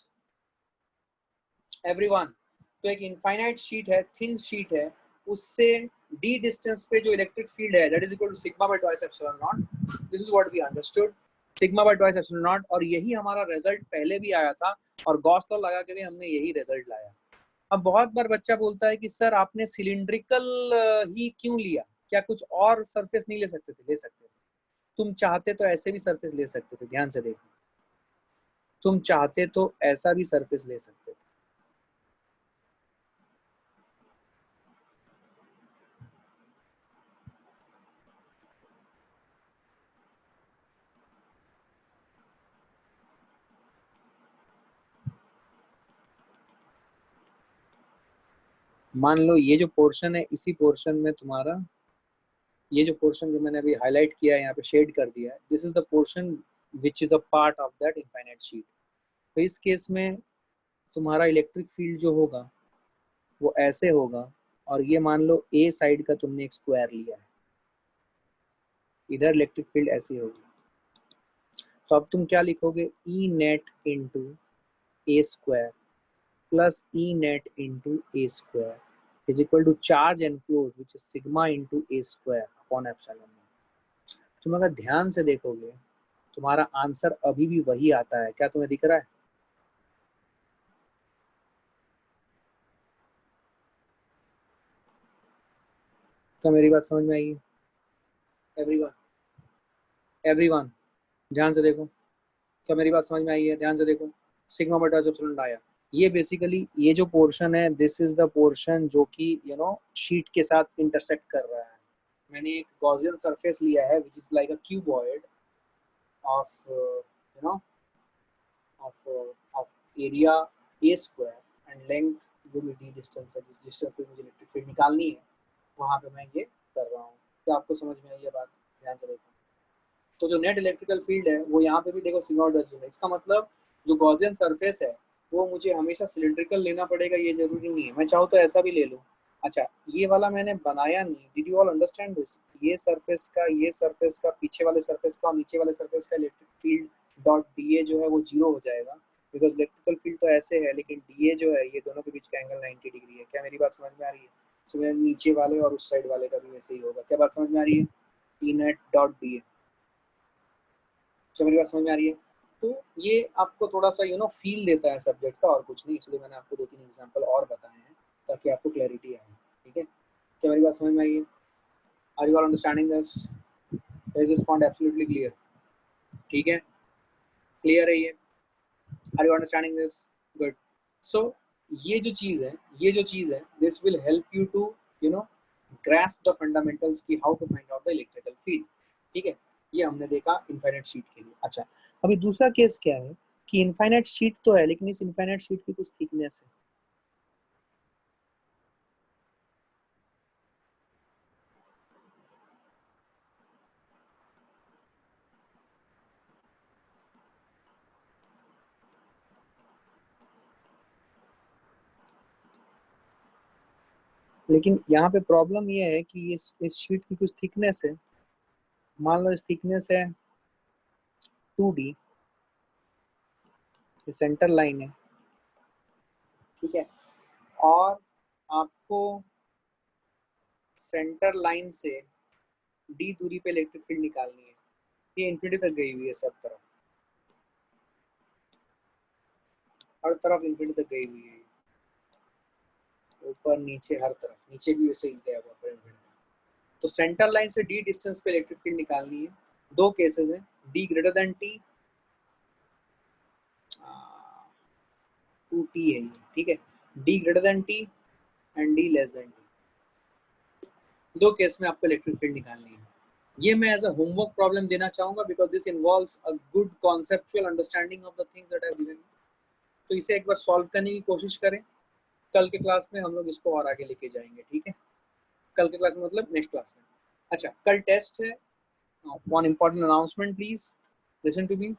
Everyone? तो एक इनफाइनाइट शीट है, थिन शीट है, उससे d डिस्टेंस पे जो इलेक्ट्रिक फील्ड है that is equal to sigma by twice epsilon not. This is what we understood, sigma by twice epsilon naught. और यही हमारा रिजल्ट पहले भी आया था और गॉस लॉ लगा के भी हमने यही रिजल्ट लाया। अब बहुत बार बच्चा बोलता है कि सर आपने सिलिंड्रिकल ही क्यों लिया, क्या कुछ और सरफेस नहीं ले सकते थे? ले सकते थे, तुम चाहते तो ऐसे भी सरफेस ले सकते थे, ध्यान से देखो, तुम चाहते तो ऐसा भी सरफेस ले सकते थे। मान लो ये जो पोर्शन है, इसी पोर्शन में तुम्हारा ये जो पोर्शन जो मैंने अभी हाईलाइट किया है, यहाँ पे शेड कर दिया है, this is the portion which is a part of that infinite sheet. तो इस केस में तुम्हारा इलेक्ट्रिक फील्ड जो होगा वो ऐसे होगा, और ये मान लो ए साइड का तुमने एक स्क्वायर लिया है, इधर इलेक्ट्रिक फील्ड ऐसी होगी। तो अब तुम क्या लिखोगे, E net into A square plus E net into A square is equal to charge enclose which is sigma into A square upon epsilon naught. तुम अगर ध्यान से देखोगे तुम्हारा आंसर अभी भी वही आता है, क्या तुम्हें दिख रहा है? क्या मेरी बात समझ में आई है? एवरीवन, एवरीवन ध्यान से देखो, क्या मेरी बात समझ में आई है? ध्यान से देखो, सिग्मा बटा एप्सिलॉन आया। ये बेसिकली ये जो पोर्शन है, दिस इज द पोर्शन जो कि शीट के साथ इंटरसेक्ट कर रहा है। मैंने एक गॉसियन सरफेस लिया है which is like a cuboid of of of area A square and length जो भी डी डिस्टेंस है, जिस डिस्टेंस पे मुझे इलेक्ट्रिक फील्ड निकालनी है वहां पे मैं ये कर रहा हूँ। क्या आपको समझ में आई ये बात? ध्यान से देखो, तो जो नेट इलेक्ट्रिकल फील्ड है वो यहाँ पे भी देखो सिग्मा डैश है। इसका मतलब जो गॉसियन सरफेस है वो मुझे हमेशा सिलिंड्रिकल लेना पड़ेगा, ये जरूरी नहीं है, मैं चाहूँ तो ऐसा भी ले लूँ। अच्छा, ये वाला मैंने बनाया नहीं, did you all understand this? ये सरफेस का पीछे वाले सरफेस का और नीचे वाले सरफेस का electric field dot D A जो है वो जीरो हो जाएगा, बिकॉज इलेक्ट्रिकल फील्ड तो ऐसे है, लेकिन डी ए जो है ये दोनों के बीच का एंगल 90 डिग्री है। क्या मेरी बात समझ में आ रही है? सो नीचे वाले और उस साइड वाले का भी वैसे ही होगा। क्या बात समझ में आ रही है? ई नेट डॉट डी ए, क्या मेरी बात समझ में आ रही है? तो ये आपको थोड़ा सा फील देता है सब्जेक्ट का, और कुछ नहीं, इसलिए मैंने आपको 2-3 एग्जांपल और बताए हैं ताकि आपको क्लैरिटी आए। ठीक है, क्या मेरी बात समझ में आई है? Are you all understanding this? Is this point absolutely clear? ठीक है, क्लियर है ये? Are you understanding this? Good. So ये जो चीज है this will help you to you know grasp the fundamentals की how to find out the electrical field. ठीक है, ये हमने देखा इनफाइनाइट शीट के लिए। अच्छा, अभी दूसरा केस क्या है कि इनफाइनाइट शीट तो है, लेकिन इस इनफाइनाइट शीट की कुछ थिकनेस है। लेकिन यहाँ पे प्रॉब्लम ये है कि इस शीट की कुछ थिकनेस है। मान लो इस थिकनेस है 2D, सेंटर लाइन है, ठीक है, और आपको सेंटर लाइन से डी दूरी पे इलेक्ट्रिक फील्ड निकालनी है। ये इन्फिनिटी तक गई हुई है, सब तरफ, हर तरफ इन्फिनिटी तक गई हुई है, ऊपर नीचे हर तरफ, नीचे भी वैसे ही गया हुआ है इन्फिनिटी। तो सेंटर लाइन से डी डिस्टेंस पे इलेक्ट्रिक फील्ड निकालनी है। दो केसेस हैं, D greater than T, 2T है ये, ठीक है, D greater than T and D less than T, दो केस में आपको इलेक्ट्रिक फील्ड निकालनी है। ये मैं एज अ होमवर्क प्रॉब्लम देना चाहूंगा because this involves a good conceptual understanding of the things that I given. तो इसे एक बार सॉल्व करने की कोशिश करें। कल के क्लास में हम लोग इसको और आगे लेके जाएंगे, ठीक है? कल के क्लास में मतलब नेक्स्ट क्लास में। अच्छा, कल टेस्ट है। One important announcement, please listen to me.